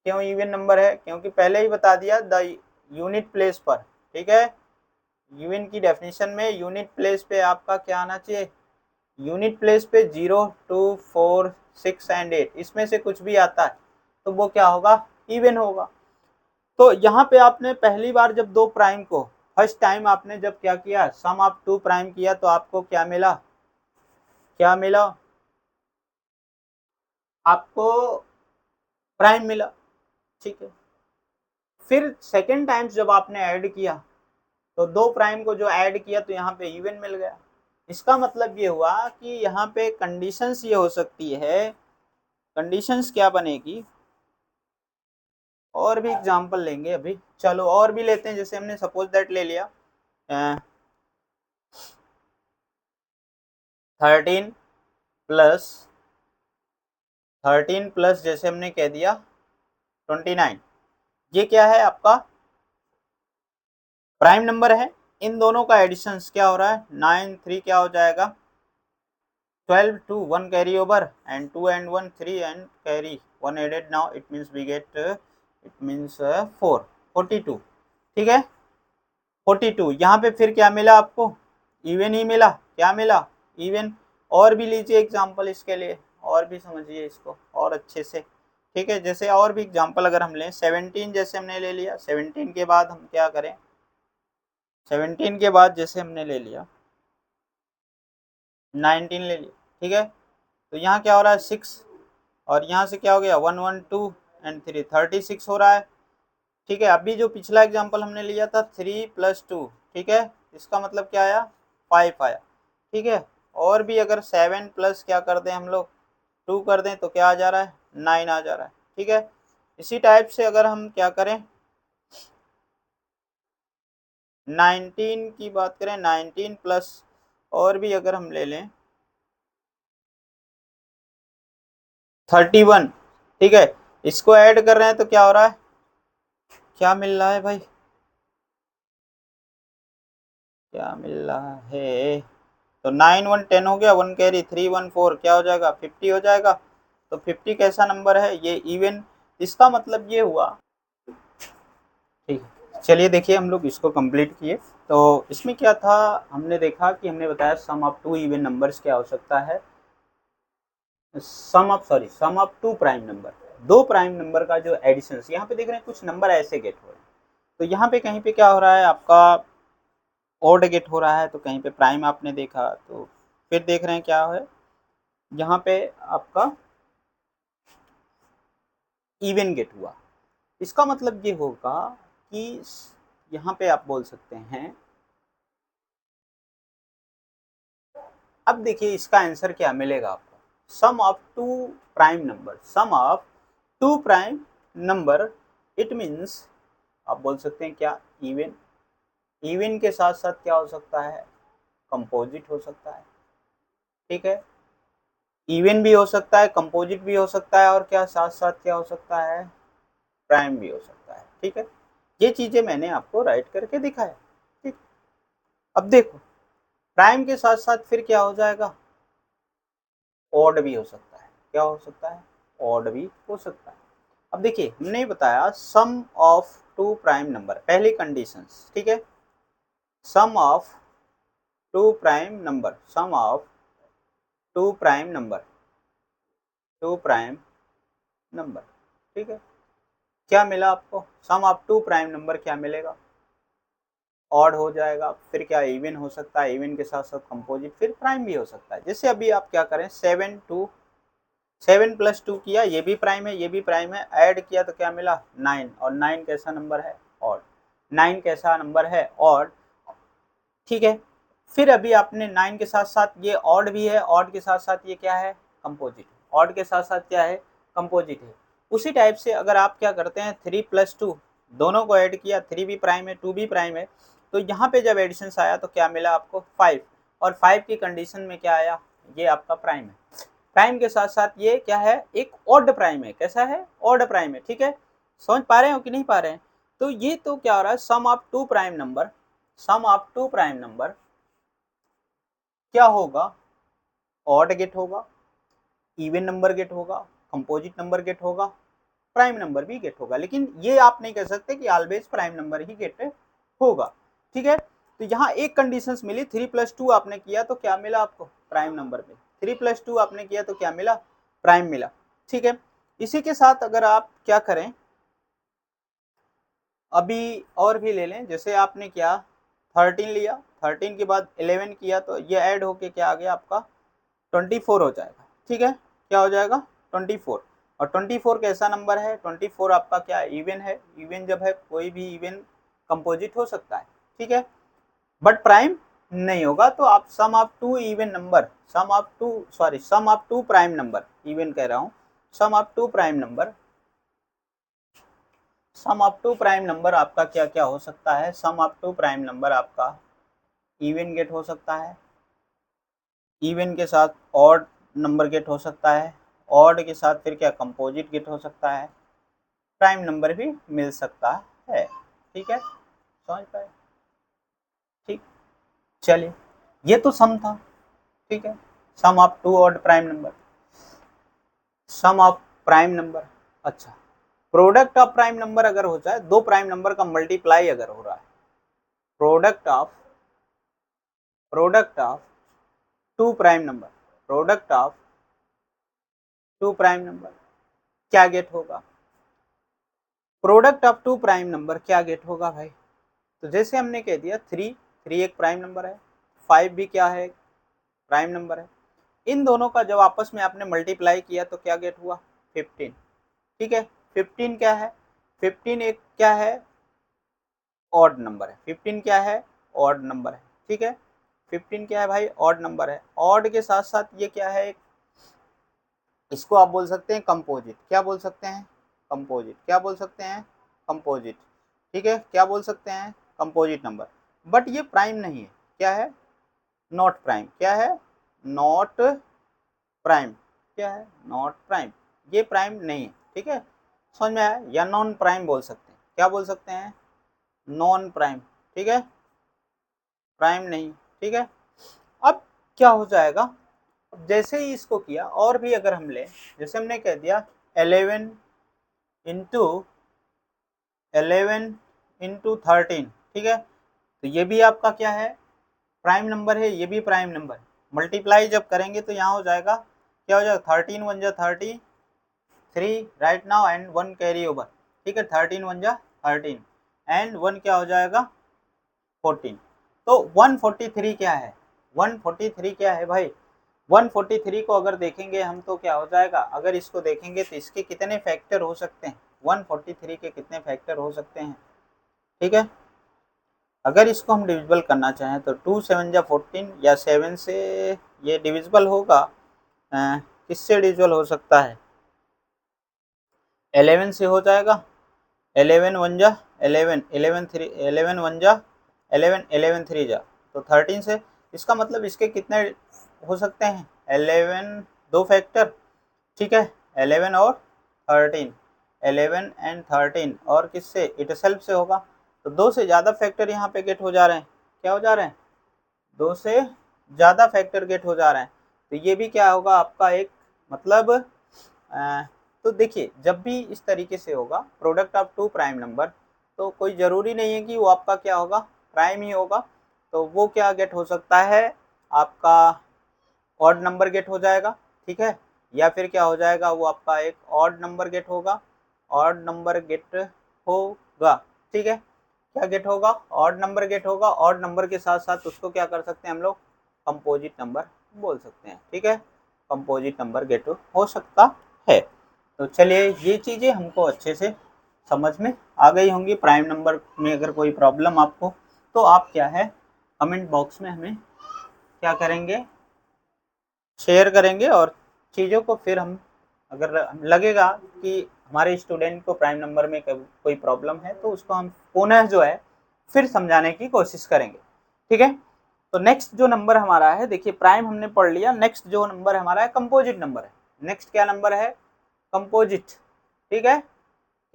क्यों इवन नंबर है? क्योंकि पहले ही बता दिया द यूनिट प्लेस पर। ठीक है, इवन की डेफिनेशन में यूनिट प्लेस पे आपका क्या आना चाहिए? यूनिट प्लेस पे 0, 2, 4, 6 एंड 8 इसमें से कुछ भी आता है तो वो क्या होगा? इवन होगा। तो यहाँ पे आपने पहली बार जब दो प्राइम को फर्स्ट टाइम आपने जब क्या किया, सम ऑफ टू प्राइम किया, तो आपको क्या मिला? क्या मिला आपको? प्राइम मिला, ठीक है। फिर सेकेंड टाइम्स जब आपने ऐड किया तो 2 प्राइम को जो ऐड किया तो यहाँ पे इवन मिल गया। इसका मतलब ये हुआ कि यहाँ पे कंडीशंस ये हो सकती है, कंडीशंस क्या बनेगी, और भी एग्जांपल लेंगे अभी, चलो और भी लेते हैं। जैसे हमने सपोज दैट ले लिया 13 प्लस जैसे हमने कह दिया 29, ये क्या है आपका प्राइम नंबर है। इन दोनों का एडिशन क्या हो रहा है, 9 3 क्या हो जाएगा 12 2 1 carry over and 2 and 1 3 and carry 1 added, now it means we get it means 4 42, ठीक है 42। यहाँ पे फिर क्या मिला आपको, इवन ही मिला, क्या मिला इवन। और भी लीजिए एग्जांपल इसके लिए, और भी समझिए इसको और अच्छे से, ठीक है। जैसे और भी एग्जांपल अगर हम लें 17 जैसे हमने ले लिया, 17 के बाद हम क्या करें, 17 के बाद जैसे हमने ले लिया 19 ले लिया, ठीक है। तो यहाँ क्या हो रहा है 6, और यहाँ से क्या हो गया 1 1 2 एंड 3 36 हो रहा है, ठीक है। अभी जो पिछला एग्जांपल हमने लिया था 3 + 2, ठीक है, इसका मतलब क्या आया 5 आया, ठीक है। और भी अगर 7 प्लस क्या कर दें हम लोग 2 कर दें तो क्या आ जा रहा है 9 आ जा रहा है, ठीक है। इसी टाइप से अगर हम क्या करें 19 की बात करें, 19 प्लस और भी अगर हम ले लें 31, ठीक है, इसको ऐड कर रहे हैं तो क्या हो रहा है, क्या मिल रहा है भाई, क्या मिल रहा है, तो 9 1 10 हो गया, 1 कैरी 3 1 4 क्या हो जाएगा 50 हो जाएगा। तो 50 कैसा नंबर है, ये इवन। इसका मतलब ये हुआ, ठीक है। चलिए देखिए हम लोग इसको कंप्लीट किए। तो इसमें क्या था, हमने देखा कि हमने बताया सम ऑफ 2 इवन नंबर्स क्या हो सकता है, sum of 2 prime number, 2 prime number का जो एडिशन। यहाँ पे देख रहे हैं कुछ नंबर ऐसे गेट हो रहे हैं, तो यहाँ पे कहीं पे क्या हो रहा है आपका ऑड गेट हो रहा है, तो कहीं पे प्राइम आपने देखा, तो फिर देख रहे हैं क्या है यहाँ पे आपका इवन गेट हुआ। इसका मतलब ये होगा कि यहाँ पे आप बोल सकते हैं, अब देखिए इसका आंसर क्या मिलेगा आपको, sum of 2 prime number, sum of 2 prime number, it means आप बोल सकते हैं क्या इवन। इवन के साथ साथ क्या हो सकता है कंपोजिट हो सकता है, ठीक है। इवन भी हो सकता है, कंपोजिट भी हो सकता है, और क्या साथ साथ क्या हो सकता है प्राइम भी हो सकता है, ठीक है। ये चीजें मैंने आपको राइट करके दिखाया, ठीक। अब देखो प्राइम के साथ साथ फिर क्या हो जाएगा ऑड भी हो सकता है, क्या हो सकता है ऑड भी हो सकता है। अब देखिए हमने बताया सम ऑफ 2 प्राइम नंबर, पहली कंडीशंस, ठीक है, sum of 2 prime number, sum of 2 prime number, 2 prime number, ठीक है। क्या मिला आपको, सम ऑफ 2 प्राइम नंबर क्या मिलेगा ऑड हो जाएगा, फिर क्या इवन हो सकता है, इवन के साथ साथ कंपोजिट, फिर प्राइम भी हो सकता है। जैसे अभी आप क्या करें 7 + 2 किया, ये भी प्राइम है ये भी प्राइम है, ऐड किया तो क्या मिला 9, और 9 कैसा नंबर है ऑड, 9 कैसा नंबर है ऑड, ठीक है। फिर अभी आपने 9 के साथ साथ ये ऑड भी है, ऑड के साथ साथ ये क्या है कंपोजिट, ऑड के साथ साथ क्या है कंपोजिट है। उसी टाइप से अगर आप क्या करते हैं 3 + 2 दोनों को ऐड किया, 3 भी प्राइम है 2 भी प्राइम है, तो यहाँ पे जब एडिशन आया तो क्या मिला आपको 5, और 5 की कंडीशन में क्या आया ये आपका प्राइम है। प्राइम के साथ साथ ये क्या है एक ऑड प्राइम है, कैसा है ऑड प्राइम है, ठीक है। समझ पा रहे हो कि नहीं पा रहे हैं। तो ये तो क्या हो रहा है sum of 2 prime number, sum of 2 prime number क्या होगा ऑड गेट होगा, इवन नंबर गेट होगा, कंपोजिट नंबर गेट होगा, प्राइम नंबर भी गेट होगा। लेकिन ये आप नहीं कह सकते कि ऑलवेज प्राइम नंबर ही गेट होगा, ठीक है। तो यहाँ एक कंडीशंस मिली, 3 + 2 आपने किया तो क्या मिला आपको प्राइम नंबर पे, 3 + 2 आपने किया तो क्या मिला प्राइम मिला, ठीक है। इसी के साथ अगर आप क्या करें अभी और भी ले लें, जैसे आपने क्या 13 लिया, 13 के बाद 11 किया तो ये ऐड होके क्या आ गया आपका 24 हो जाएगा, ठीक है, क्या हो जाएगा 24। और 24 कैसा नंबर है? 24 आपका क्या इवन है। इवन जब है, कोई भी इवन कंपोजिट हो सकता है, ठीक है, बट प्राइम नहीं होगा। तो आप sum of two even number, sum of two prime number, even कह रहा हूँ, sum of two prime number, sum of two prime number आपका क्या क्या हो सकता है? Sum of two prime number आपका इवन गेट हो सकता है, इवन के साथ ऑड नंबर गेट हो सकता है, ऑड के साथ फिर क्या कंपोजिट गेट हो सकता है, प्राइम नंबर भी मिल सकता है। ठीक है, समझ पाए? ठीक, चलिए, ये तो सम था, ठीक है, sum of two odd prime number, sum of prime number. अच्छा, प्रोडक्ट ऑफ प्राइम नंबर अगर हो जाए, दो प्राइम नंबर का मल्टीप्लाई अगर हो रहा है, product of two prime number, product of two prime number क्या गेट होगा? Product of two prime number क्या गेट होगा भाई? तो जैसे हमने कह दिया, थ्री एक प्राइम नंबर है, 5 भी क्या है, प्राइम नंबर है। इन दोनों का जब आपस में आपने मल्टीप्लाई किया तो क्या गेट हुआ? 15। ठीक है, 15 क्या है? 15 एक क्या है? ऑड नंबर है। 15 क्या है? ऑड नंबर है। ठीक है, 15 क्या है भाई? ऑड नंबर है। ऑड के साथ साथ ये क्या है? इसको आप बोल सकते हैं कंपोजिट। क्या बोल सकते हैं? कंपोजिट। क्या बोल सकते हैं? कंपोजिट। ठीक है, क्या बोल सकते हैं? Composite number. बट ये प्राइम नहीं है। क्या है? Not prime. क्या है? Not prime. क्या है? Not prime. ये प्राइम नहीं है। ठीक है, समझ में आया? या नॉन प्राइम बोल सकते हैं। क्या बोल सकते हैं? Non prime. ठीक है, प्राइम नहीं। ठीक है, अब क्या हो जाएगा? जैसे ही इसको किया, और भी अगर हम ले, जैसे हमने कह दिया 11 इंटू 13, ठीक है, तो ये भी आपका क्या है? प्राइम नंबर है। ये भी प्राइम नंबर। मल्टीप्लाई जब करेंगे तो यहाँ हो जाएगा, क्या हो जाएगा? 13 वन जा 33 right now, and 1 carry over. ठीक है, 13 वन जा 13 एंड 1 क्या हो जाएगा? 14। तो 143 क्या है? 143 क्या है भाई? 143 को अगर देखेंगे हम तो क्या हो जाएगा? अगर इसको देखेंगे तो इसके कितने फैक्टर हो सकते हैं? 143 के कितने फैक्टर हो सकते हैं? ठीक है, अगर इसको हम डिविजिबल करना चाहें तो 2 7 जा 14, या 7 से ये डिविजिबल होगा। किससे डिविजिबल हो सकता है? 11 से हो जाएगा। 11 वन जा 11, 11 3, 11 वन जा 11, 11 3 जा तो 13 से। इसका मतलब इसके कितने हो सकते हैं? 11 दो फैक्टर। ठीक है, 11 और 13, 11 एंड 13, और किससे? इटसेल्फ से होगा। तो दो से ज़्यादा फैक्टर यहाँ पे गेट हो जा रहे हैं। क्या हो जा रहे हैं? दो से ज़्यादा फैक्टर गेट हो जा रहे हैं। तो ये भी क्या होगा आपका? एक मतलब तो देखिए, जब भी इस तरीके से होगा product of two prime number, तो कोई ज़रूरी नहीं है कि वो आपका क्या होगा? प्राइम ही होगा। तो वो क्या गेट हो सकता है? आपका ऑड नंबर गेट हो जाएगा। ठीक है, या फिर क्या हो जाएगा? वो आपका एक ऑड नंबर गेट होगा, ऑड नंबर गेट होगा। ठीक है, क्या गेट होगा? ऑड नंबर गेट होगा। ऑड नंबर के साथ साथ उसको क्या कर सकते हैं हम लोग? कंपोजिट नंबर बोल सकते हैं। ठीक है, कंपोजिट नंबर गेट हो सकता है। तो चलिए, ये चीज़ें हमको अच्छे से समझ में आ गई होंगी। प्राइम नंबर में अगर कोई प्रॉब्लम आपको, तो आप क्या है, कमेंट बॉक्स में हमें क्या करेंगे? शेयर करेंगे। और चीज़ों को फिर हम, अगर लगेगा कि हमारे स्टूडेंट को प्राइम नंबर में कोई प्रॉब्लम है, तो उसको हम पुनः जो है फिर समझाने की कोशिश करेंगे। ठीक है, तो नेक्स्ट जो नंबर हमारा है, देखिए प्राइम हमने पढ़ लिया, नेक्स्ट जो नंबर हमारा है कंपोजिट नंबर है। नेक्स्ट क्या नंबर है? कंपोजिट। ठीक है,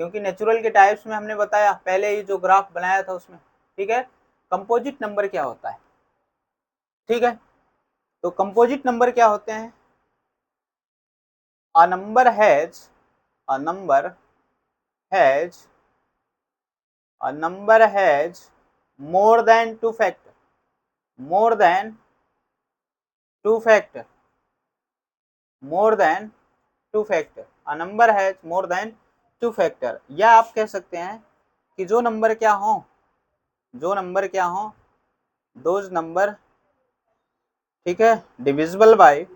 क्योंकि नेचुरल के टाइप्स में हमने बताया पहले ही जो ग्राफ बनाया था उसमें। ठीक है, कंपोजिट नंबर क्या होता है? ठीक है, तो कंपोजिट नंबर क्या होते हैं? a number has a number has a number has more than two factor, more than two factor, more than two factor, a number has more than two factor। या आप कह सकते हैं कि जो नंबर क्या हो, जो नंबर क्या हो, दोज नंबर, ठीक है, divisible by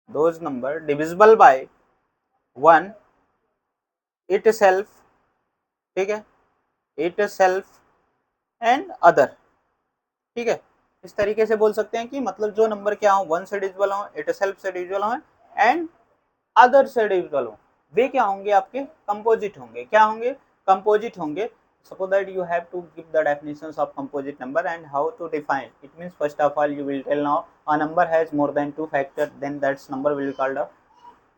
those number divisible by 1 it self, ठीक है, इट सेल्फ एंड अदर, ठीक है। इस तरीके से बोल सकते हैं कि मतलब जो नंबर क्या हो 1 से डिविजिबल हो, इट सेल्फ से डिविजिबल हो एंड अदर से डिविजिबल हो, वे क्या होंगे आपके कंपोजिट होंगे। क्या होंगे? कंपोजिट होंगे। Suppose that you have to give the definitions of composite number and how to define. It means first of all you will tell now a number has more than 2 factor, then that number will be called a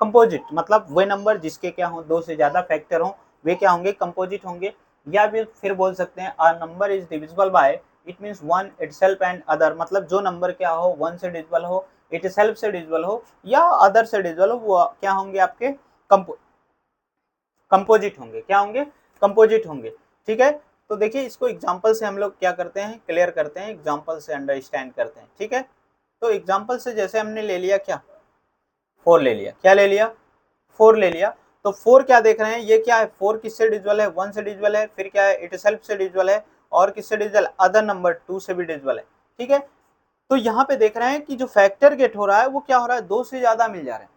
composite. मतलब वे नंबर जिसके क्या हो 2 से ज्यादा फैक्टर हो वे क्या होंगे? कंपोजिट होंगे। या फिर बोल सकते हैं a number is divisible by, it means one itself and other, मतलब जो नंबर क्या हो 1 से डिविजिबल हो, इट सेल्फ से डिविजिबल हो या अदर से डिविजिबल हो, वो क्या होंगे? आपके कंपोजिट होंगे। क्या होंगे? कंपोजिट होंगे, ठीक है। तो देखिए इसको एग्जांपल से हम लोग क्या करते हैं? क्लियर करते हैं, एग्जांपल से अंडरस्टैंड करते हैं, ठीक है। तो एग्जांपल से जैसे हमने ले लिया क्या? 4 ले लिया। क्या ले लिया? 4 ले लिया। तो 4 क्या देख रहे हैं? ये क्या है? 4 किससे डिविजिबल है? 1 से डिविजिबल है। फिर क्या है? इट सेल्फ से डिविजिबल है। और किससे डिविजिबल? अदर नंबर 2 से भी डिविजिबल है, ठीक है। तो यहाँ पे देख रहे हैं कि जो फैक्टर गेट हो रहा है वो क्या हो रहा है? 2 से ज्यादा मिल जा रहे हैं,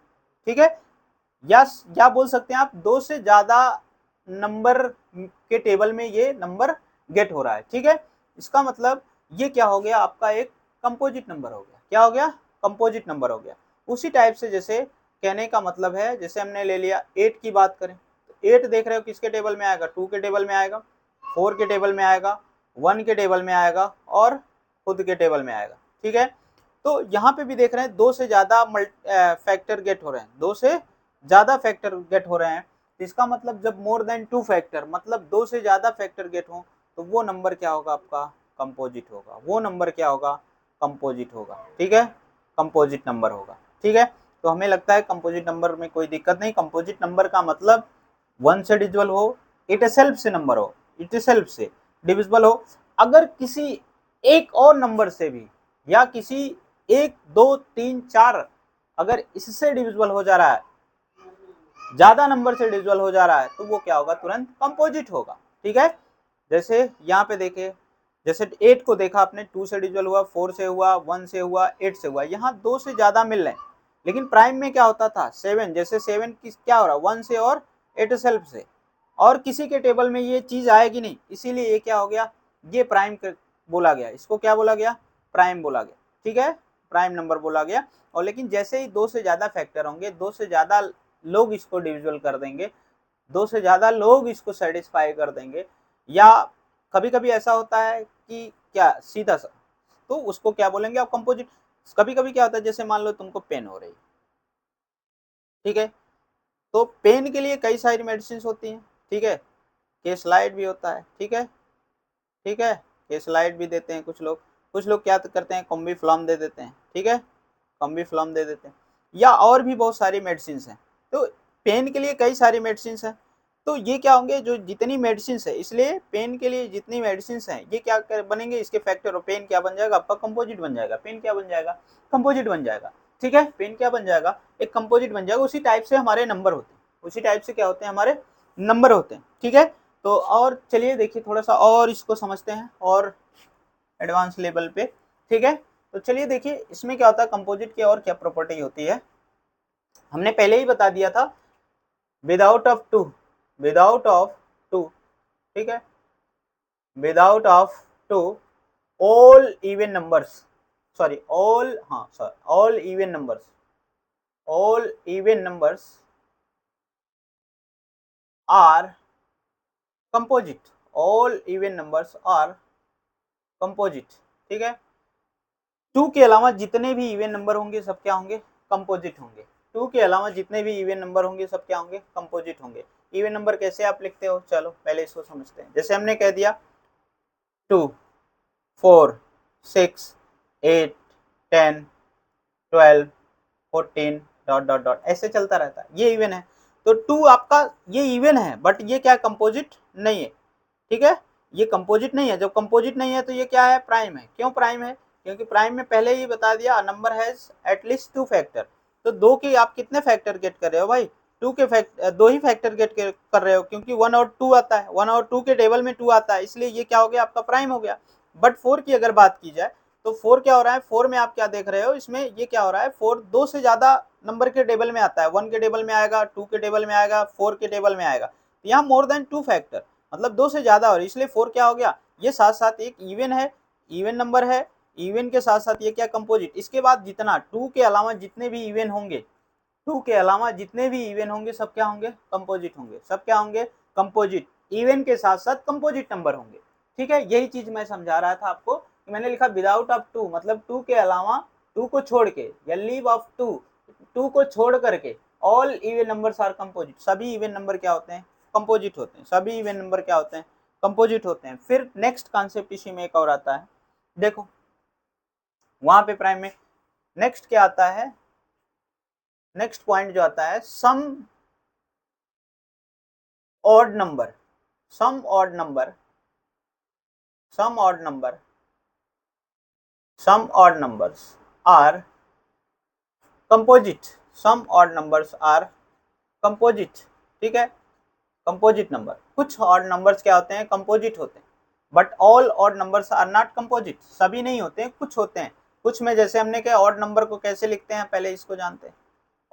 ठीक है। या बोल सकते हैं आप 2 से ज्यादा नंबर के टेबल में ये नंबर गेट हो रहा है, ठीक है। इसका मतलब ये क्या हो गया? आपका एक कंपोजिट नंबर हो गया। क्या हो गया? कंपोजिट नंबर हो गया। उसी टाइप से जैसे कहने का मतलब है, जैसे हमने ले लिया 8 की बात करें तो 8 देख रहे हो किसके टेबल में आएगा? 2 के टेबल में आएगा, 4 के टेबल में आएगा, 1 के टेबल में आएगा और खुद के टेबल में आएगा, ठीक है। तो यहाँ पे भी देख रहे हैं 2 से ज्यादा फैक्टर गेट हो रहे हैं, 2 से ज्यादा फैक्टर गेट हो रहे हैं। इसका मतलब जब मोर देन 2 फैक्टर, मतलब 2 से ज्यादा फैक्टर गेट हो तो वो नंबर क्या होगा? आपका कंपोजिट होगा। वो नंबर क्या होगा? कंपोजिट होगा, ठीक है। कंपोजिट नंबर होगा, ठीक है। तो हमें लगता है कंपोजिट नंबर में कोई दिक्कत नहीं। कंपोजिट नंबर का मतलब 1 से डिविजिबल हो, इट सेल्फ से नंबर हो, इट सेल्फ से डिविजिबल हो। अगर किसी एक और नंबर से भी या किसी 1 2 3 4 अगर इससे डिविजिबल हो जा रहा है, ज्यादा नंबर से डिविजिबल हो जा रहा है, तो वो क्या होगा? तुरंत कंपोजिट होगा, ठीक है। जैसे यहाँ पे देखे, जैसे 8 को देखा आपने, 2 से डिविजिबल हुआ, 4 से हुआ, 1 से हुआ, 8 से हुआ, यहाँ 2 से ज्यादा मिल रहे हैं। लेकिन प्राइम में क्या होता था? 7, जैसे 7 किस क्या हो रहा है? 1 से और 8 सेल्फ से, और किसी के टेबल में ये चीज आएगी नहीं, इसीलिए ये क्या हो गया? ये प्राइम बोला गया। इसको क्या बोला गया? प्राइम बोला गया, ठीक है। प्राइम नंबर बोला गया। और लेकिन जैसे ही 2 से ज्यादा फैक्टर होंगे, 2 से ज्यादा लोग इसको डिविजिबल कर देंगे, 2 से ज्यादा लोग इसको सेटिस्फाई कर देंगे, या कभी कभी ऐसा होता है कि क्या सीधा सा, तो उसको क्या बोलेंगे आप? कंपोजिट। कभी कभी क्या होता है, जैसे मान लो तुमको पेन हो रही, ठीक है, तो पेन के लिए कई सारी मेडिसिन होती हैं, ठीक है। केसलाइट भी होता है, ठीक है, ठीक है। केसलाइट भी देते हैं कुछ लोग। कुछ लोग क्या करते हैं? कॉम्बीफ्लॉम दे देते हैं, ठीक है, कॉम्बीफ्लॉम दे देते हैं। या और भी बहुत सारी मेडिसिन हैं। तो पेन के लिए कई सारी मेडिसिन हैं। तो ये क्या होंगे? जो जितनी मेडिसिन है, इसलिए पेन के लिए जितनी मेडिसिन हैं ये क्या बनेंगे? इसके फैक्टर। और पेन क्या बन जाएगा? आपका कंपोजिट बन जाएगा। पेन क्या बन जाएगा? कंपोजिट बन जाएगा, ठीक है। पेन क्या बन जाएगा? एक कंपोजिट बन जाएगा। उसी टाइप से हमारे नंबर होते हैं, उसी टाइप से क्या होते हैं? हमारे नंबर होते हैं, ठीक है। तो और चलिए देखिए थोड़ा सा और इसको समझते हैं और एडवांस लेवल पे, ठीक है। तो चलिए देखिए इसमें क्या होता है, कंपोजिट की और क्या प्रॉपर्टी होती है। हमने पहले ही बता दिया था, without of two, without of two, ठीक है, without of two all even numbers, sorry all, हाँ sorry, all even numbers, all even numbers are composite, all even numbers are composite, ठीक है। 2 के अलावा जितने भी इवन नंबर होंगे सब क्या होंगे? कंपोजिट होंगे। 2 के अलावा जितने भी इवन नंबर होंगे सब क्या होंगे? कंपोजिट होंगे। इवन नंबर कैसे आप लिखते हो? चलो पहले इसको समझते हैं। जैसे हमने कह दिया 2 4 6 8 10 12 14 डॉट डॉट डॉट ऐसे चलता रहता है, ये इवन है। तो 2 आपका ये इवन है, बट ये क्या कंपोजिट नहीं है, ठीक है। ये कंपोजिट नहीं है। जब कंपोजिट नहीं है तो ये क्या है? प्राइम है। क्यों प्राइम है? क्योंकि प्राइम में पहले ही बता दिया नंबर हैज एटलीस्ट 2 फैक्टर। तो 2 के आप कितने फैक्टर गेट कर रहे हो भाई? 2 के फैक्टर, 2 ही फैक्टर गेट कर रहे हो, क्योंकि 1 और 2 आता है, 1 और 2 के टेबल में 2 आता है, इसलिए ये क्या हो गया? आपका प्राइम हो गया। बट 4 की अगर बात की जाए तो 4 क्या हो रहा है, 4 में आप क्या देख रहे हो, इसमें ये क्या हो रहा है, 4 2 से ज्यादा नंबर के टेबल में आता है, 1 के टेबल में आएगा, 2 के टेबल में आएगा, 4 के टेबल में आएगा। तो यहाँ मोर देन 2 फैक्टर, मतलब 2 से ज्यादा, और इसलिए 4 क्या हो गया, ये साथ साथ एक इवन है, इवन नंबर है, इवन के साथ साथ ये क्या, कंपोजिट। इसके बाद जितना 2 के अलावा जितने भी इवन होंगे, 2 के अलावा जितने भी इवन होंगे सब क्या होंगे, कंपोजिट होंगे, सब क्या होंगे, कंपोजिट। इवन के साथ साथ कंपोजिट नंबर होंगे। ठीक है, यही चीज मैं समझा रहा था आपको, मैंने लिखा विदाउट ऑफ 2, मतलब 2 के अलावा, 2 को छोड़ के, या लीव ऑफ 2, 2 को छोड़ करके all even numbers are composite, सभी इवन नंबर क्या होते हैं, कंपोजिट होते हैं, सभी इवन नंबर क्या होते हैं, कंपोजिट होते हैं। फिर नेक्स्ट कॉन्सेप्ट इसी में एक और आता है, देखो वहां पे प्राइम में नेक्स्ट क्या आता है, नेक्स्ट पॉइंट जो आता है, some odd number, some odd number, some odd number, some odd numbers are composite, some odd numbers are composite. ठीक है, कंपोजिट नंबर, कुछ ऑड नंबर्स क्या होते हैं, कंपोजिट होते हैं, but all odd numbers are not composite, सभी नहीं होते हैं, कुछ होते हैं। कुछ में जैसे हमने क्या, ऑड नंबर को कैसे लिखते हैं, पहले इसको जानते हैं।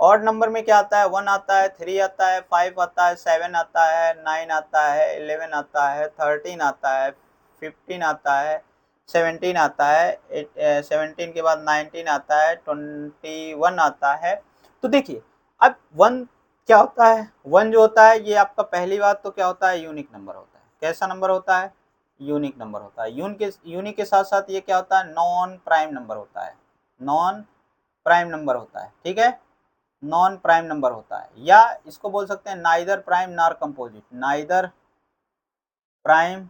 ऑड नंबर में क्या आता है, 1 आता है, 3 आता है, 5 आता है, 7 आता है, 9 आता है, 11 आता है, 13 आता है, 15 आता है, 17 आता है, 17 के बाद 19 आता है, 21 आता है। तो देखिए अब 1 क्या होता है, 1 जो होता है ये आपका, पहली बात तो क्या होता है, यूनिक नंबर होता है। कैसा नंबर होता है, यूनिक नंबर होता है। यूनिक के साथ साथ ये क्या होता है, नॉन प्राइम नंबर होता है, नॉन प्राइम नंबर होता है। ठीक है, नॉन प्राइम नंबर होता है, या इसको बोल सकते हैं neither prime nor composite, neither prime,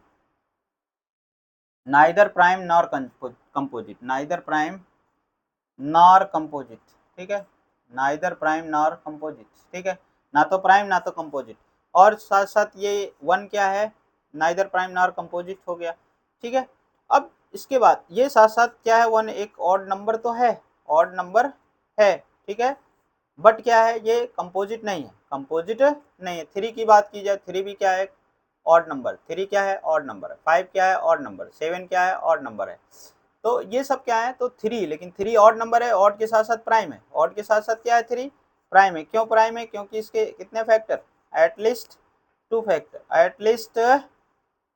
neither prime nor composite, neither prime nor composite. ठीक है, नाइदर प्राइम नॉर कंपोजिट। ठीक है, ना तो प्राइम ना तो कंपोजिट, और साथ साथ ये 1 क्या है, नाइदर प्राइम नॉर कंपोजिट हो गया। ठीक है, अब इसके बाद ये साथ साथ क्या है, 1 एक ऑड नंबर तो है, ऑड नंबर है। ठीक है, बट क्या है, ये कंपोजिट नहीं है, कंपोजिट नहीं है। 3 की बात की जाए, 3 भी क्या है, ऑड नंबर, 3 क्या है, ऑड नंबर है, 5 क्या है, ऑड नंबर, 7 क्या है, ऑड नंबर है। तो ये सब क्या है, तो 3, लेकिन 3 ऑड नंबर है, ऑड के साथ साथ प्राइम है, ऑड के साथ साथ क्या है, 3 प्राइम है। क्यों प्राइम है, क्योंकि इसके कितने factor, at least 2 factor, at least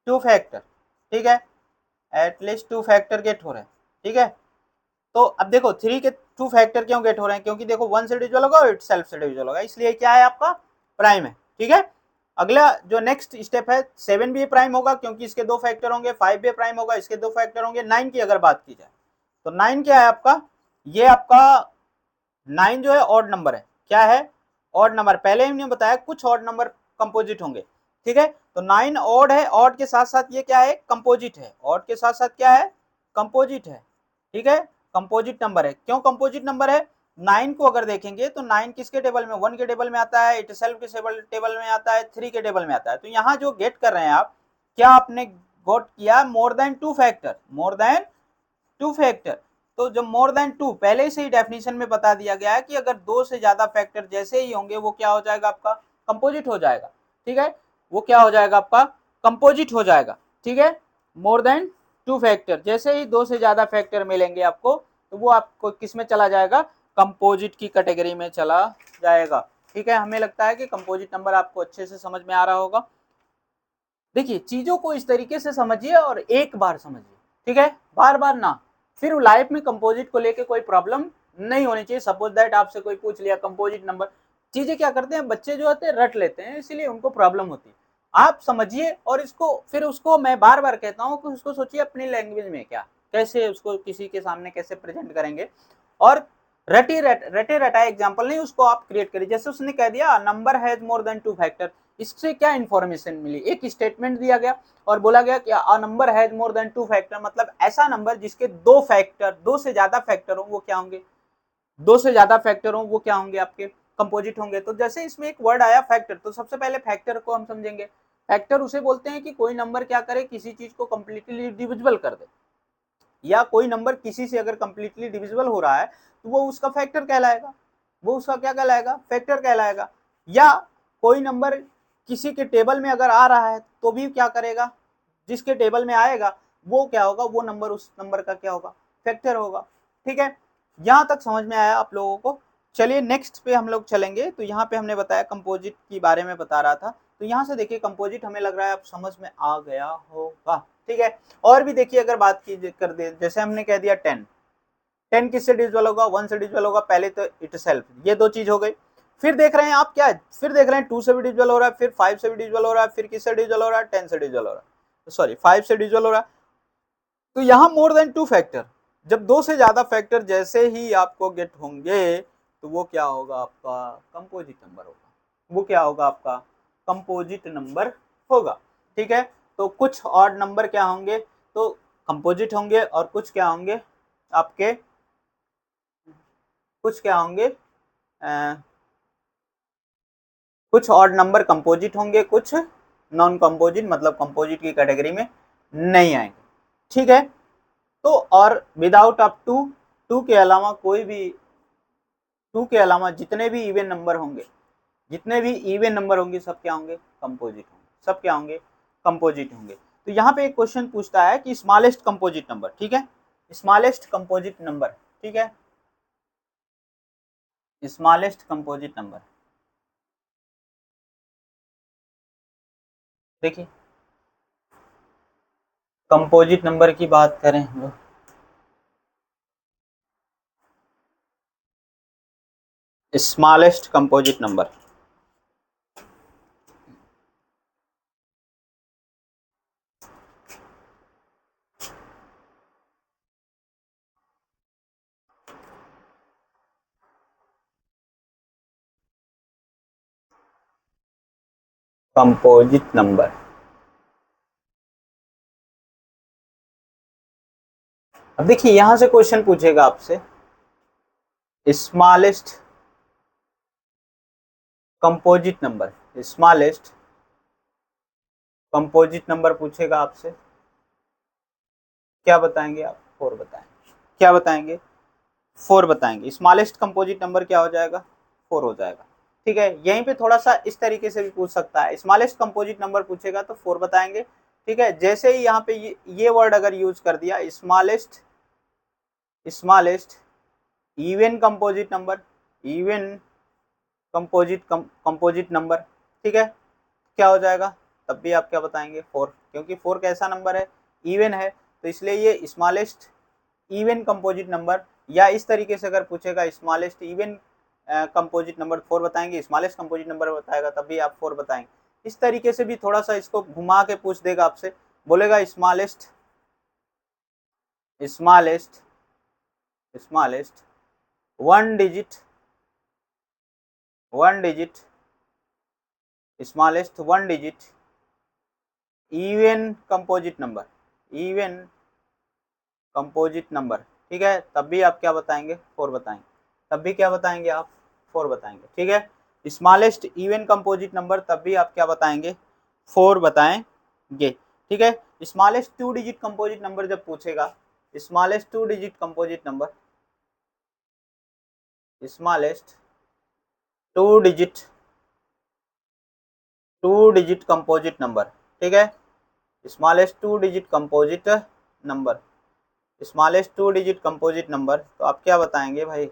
2 factor. ठीक है, एटलीस्ट 2 फैक्टर गेट हो रहे हैं। ठीक है, तो अब देखो 3 के 2 फैक्टर क्यों गेट हो रहे हैं, क्योंकि देखो 1 से डिविजिबल होगा और इट सेल्फ से डिविजिबल होगा, इसलिए क्या है आपका, प्राइम है। ठीक है, अगला जो नेक्स्ट स्टेप है, 7 भी प्राइम होगा क्योंकि इसके 2 फैक्टर होंगे, 5 भी प्राइम होगा, इसके 2 फैक्टर होंगे। 9 की अगर बात की जाए तो 9 क्या है आपका, ये आपका 9 जो है ऑड नंबर है। क्या है, ऑड नंबर, पहले ही हमने बताया कुछ ऑड नंबर कंपोजिट होंगे। ठीक है, तो 9 ऑड है, ऑड के साथ साथ ये क्या है, कंपोजिट है, ऑड के साथ साथ क्या है, कंपोजिट है। ठीक है, कंपोजिट नंबर है। क्यों कंपोजिट नंबर है, 9 को अगर देखेंगे तो 9 किसके टेबल में, 1 के टेबल में आता है, इट सेल्फ के टेबल में आता है, 3 के टेबल में आता है। तो यहाँ जो गेट कर रहे हैं आप, क्या आपने गोट किया, more than 2 factor, more than 2 factor. तो जब मोर देन 2 पहले से ही डेफिनेशन में बता दिया गया है कि अगर 2 से ज्यादा फैक्टर जैसे ही होंगे वो क्या हो जाएगा, आपका कंपोजिट हो जाएगा। ठीक है, वो क्या हो जाएगा, आपका कंपोजिट हो जाएगा। ठीक है, मोर देन 2 फैक्टर, जैसे ही 2 से ज्यादा फैक्टर मिलेंगे आपको, तो वो आपको किस में चला जाएगा, कंपोजिट की कैटेगरी में चला जाएगा। ठीक है, हमें लगता है कि कंपोजिट नंबर आपको अच्छे से समझ में आ रहा होगा। देखिए चीजों को इस तरीके से समझिए और एक बार समझिए। ठीक है, बार बार ना, फिर लाइफ में कंपोजिट को लेके कोई प्रॉब्लम नहीं होनी चाहिए। सपोज दैट आपसे कोई पूछ लिया कंपोजिट नंबर, चीजें क्या करते हैं बच्चे जो होते हैं रट लेते हैं, इसीलिए उनको प्रॉब्लम होती है। आप समझिए और इसको फिर उसको मैं बार बार कहता हूँ कि उसको सोचिए अपनी लैंग्वेज में क्या, कैसे उसको किसी के सामने कैसे प्रेजेंट करेंगे, और रटे रटाए एग्जाम्पल नहीं, उसको आप क्रिएट करिए। जैसे उसने कह दिया number has more than 2 factor, इससे क्या इंफॉर्मेशन मिली, एक स्टेटमेंट दिया गया और बोला गया कि a number has more than 2 factor, मतलब ऐसा नंबर जिसके 2 फैक्टर, 2 से ज्यादा फैक्टर हो, वो क्या होंगे, 2 से ज्यादा फैक्टर हो वो क्या होंगे, आपके कंपोजिट होंगे। तो जैसे इसमें एक वर्ड आया फैक्टर, तो सबसे पहले फैक्टर को हम समझेंगे। फैक्टर उसे बोलते हैं कि कोई नंबर क्या करे, किसी चीज को कंप्लीटली डिविजिबल कर दे, या कोई नंबर किसी से अगर कंप्लीटली डिविजिबल हो रहा है तो वो उसका फैक्टर कहलाएगा, वो उसका क्या कहलाएगा, फैक्टर कहलाएगा। या कोई नंबर किसी के टेबल में अगर आ रहा है तो भी क्या करेगा, जिसके टेबल में आएगा वो क्या होगा, वो नंबर उस नंबर का क्या होगा, फैक्टर होगा। ठीक है, यहाँ तक समझ में आया आप लोगों को। चलिए नेक्स्ट पे हम लोग चलेंगे। तो यहाँ पे हमने बताया कंपोजिट के बारे में बता रहा था। तो यहाँ से देखिए कंपोजिट हमें लग रहा है अब समझ में आ गया होगा। ठीक है, और भी देखिए अगर बात की कर दे, जैसे हमने कह दिया 10 किससे डिविजिबल होगा, 1 से डिविजिबल होगा, पहले तो इटसेल्फ, ये दो चीज हो गई। फिर देख रहे हैं आप क्या, फिर देख रहे हैं 2 से भी डिविजिबल हो रहा है, फिर 5 से भी डिविजिबल हो रहा है, फिर किससे डिविजिबल हो रहा है, 10 से डिविजिबल हो रहा है, सॉरी 5 से डिविजिबल हो रहा है। तो यहाँ मोर देन 2 फैक्टर, जब 2 से ज्यादा फैक्टर जैसे ही आपको गेट होंगे तो वो क्या होगा, आपका कंपोजिट नंबर होगा। वो क्या होगा, आपका कंपोजिट नंबर होगा। ठीक है, तो कुछ ऑड नंबर क्या होंगे, तो कंपोजिट होंगे, और कुछ क्या होंगे आपके, कुछ क्या होंगे, कुछ ऑड नंबर कंपोजिट होंगे, कुछ नॉन कंपोजिट, मतलब कंपोजिट की कैटेगरी में नहीं आएंगे। ठीक है, तो और विदाउट अप टू, टू के अलावा कोई भी, टू के अलावा जितने भी इवन नंबर होंगे, जितने भी इवन नंबर होंगे सब क्या होंगे, कंपोजिट होंगे, सब क्या होंगे, कंपोजिट होंगे। तो यहाँ पे एक क्वेश्चन पूछता है कि स्मॉलेस्ट कंपोजिट नंबर, ठीक है, स्मॉलेस्ट कंपोजिट नंबर, ठीक है, स्मॉलेस्ट कंपोजिट नंबर। देखिए कंपोजिट नंबर की बात करें हम लोग, smallest composite number, composite number. अब देखिए यहां से क्वेश्चन पूछेगा आपसे smallest composite number, smallest composite number पूछेगा आपसे, क्या बताएंगे आप, 4 बताएंगे, क्या बताएंगे, 4 बताएंगे। स्मॉलेस्ट कंपोजिट नंबर क्या हो जाएगा, 4 हो जाएगा। ठीक है, यहीं पे थोड़ा सा इस तरीके से भी पूछ सकता है, स्मॉलेस्ट कंपोजिट नंबर पूछेगा तो 4 बताएंगे। ठीक है, जैसे ही यहाँ पे ये वर्ड अगर यूज कर दिया, smallest, smallest even composite number, even composite number, ठीक है, क्या हो जाएगा, तब भी आप क्या बताएंगे, 4, क्योंकि 4 कैसा नंबर है, इवन है, तो इसलिए ये स्मॉलेस्ट इवन कंपोजिट नंबर। या इस तरीके से अगर पूछेगा स्मॉलेस्ट इवन कंपोजिट नंबर, 4 बताएंगे, स्मॉलेस्ट कंपोजिट नंबर बताएगा तब भी आप 4 बताएंगे। इस तरीके से भी थोड़ा सा इसको घुमा के पूछ देगा आपसे, बोलेगा smallest, smallest, smallest one digit, one digit, smallest one digit even composite number, even composite number. ठीक है, तब भी आप क्या बताएंगे, 4 बताएंगे, तब भी क्या बताएंगे आप, 4 बताएंगे। ठीक है, स्मॉलेस्ट इवन कंपोजिट नंबर, तब भी आप क्या बताएंगे, 4 बताएंगे। ठीक है, स्मॉलेस्ट 2 डिजिट कंपोजिट नंबर जब पूछेगा, smallest 2 digit composite number, smallest 2 digit, 2 digit composite number. ठीक है, smallest 2 digit composite number, smallest 2 digit composite number, तो आप क्या बताएंगे भाई,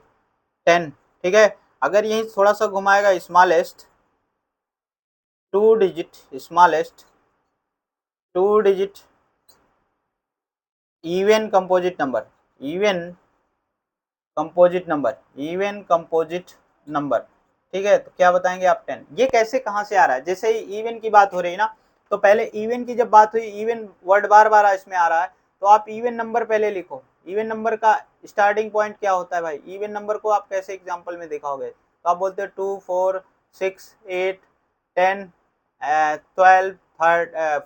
10। ठीक है, अगर यही थोड़ा सा घुमाएगा, smallest 2 digit, smallest 2 digit even composite number, even composite number, even composite number. ठीक है, तो क्या बताएंगे आप, 10। ये कैसे, कहाँ से आ रहा है, जैसे ही इवन की बात हो रही है ना, तो पहले इवन की जब बात हुई, इवन वर्ड बार बार इसमें आ रहा है, तो आप इवन नंबर पहले लिखो। इवन नंबर का स्टार्टिंग पॉइंट क्या होता है भाई, इवन नंबर को आप कैसे एग्जाम्पल में दिखाओगे, तो आप बोलते हो 2 4 6 8 10 12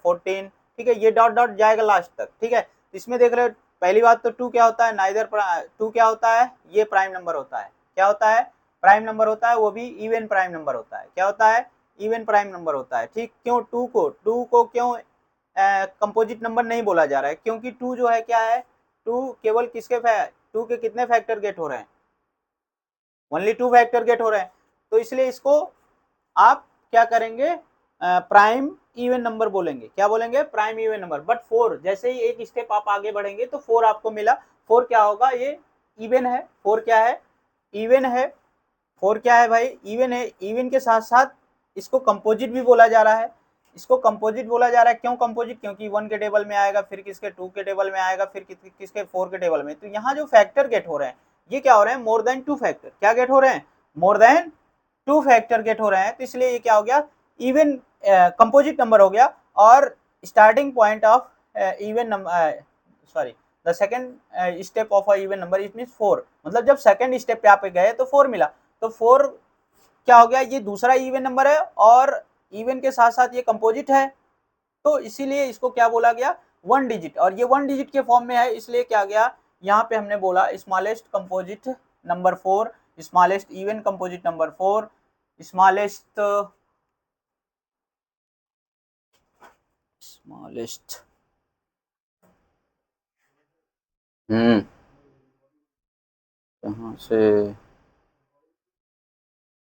14। ठीक है, ये डॉट डॉट जाएगा लास्ट तक। ठीक है, इसमें देख रहे हो, पहली बात तो 2 क्या होता है, नाइदर 2 क्या होता है, ये प्राइम नंबर होता है, क्या होता है, प्राइम नंबर होता है, वो भी इवन प्राइम नंबर होता है, क्या होता है, इवन प्राइम नंबर होता है। ठीक, क्यों 2 को क्यों कंपोजिट नंबर नहीं बोला जा रहा है, क्योंकि 2 जो है क्या है, 2 केवल किसके 2 के कितने फैक्टर गेट हो रहे हैं, ओनली 2 फैक्टर गेट हो रहे हैं, तो इसलिए इसको आप क्या करेंगे, प्राइम इवन नंबर बोलेंगे, क्या बोलेंगे, प्राइम इवन नंबर। बट 4 जैसे ही एक स्टेप आप आगे बढ़ेंगे तो 4 आपको मिला, 4 क्या होगा, ये इवन है, 4 क्या है, इवन है, 4 क्या है भाई, इवन है। इवन के साथ साथ इसको कंपोजिट भी बोला जा रहा है, इसको कंपोजिट बोला जा रहा है। क्यों कंपोजिट, क्योंकि 1 के टेबल में आएगा, फिर किसके 2 के टेबल में आएगा, फिर किसके 4 के टेबल में। तो यहाँ जो फैक्टर गेट हो रहे हैं ये क्या हो रहे हैं, मोर देन 2 फैक्टर। क्या गेट हो रहे हैं, मोर देन 2 फैक्टर गेट हो रहे हैं। तो इसलिए ये क्या हो गया, इवन कंपोजिट नंबर हो गया। और starting point of even number, sorry, the second step of a even number it means 4, मतलब जब सेकंड स्टेप पे आप गए तो 4 मिला। तो 4 क्या हो गया, ये दूसरा इवन नंबर है और इवन के साथ साथ ये कंपोजिट है, तो इसीलिए इसको क्या बोला गया, 1 डिजिट। और ये 1 डिजिट के फॉर्म में है, इसलिए क्या गया, यहाँ पे हमने बोला smallest composite number 4, smallest even composite number 4, smallest smallest कहाँ से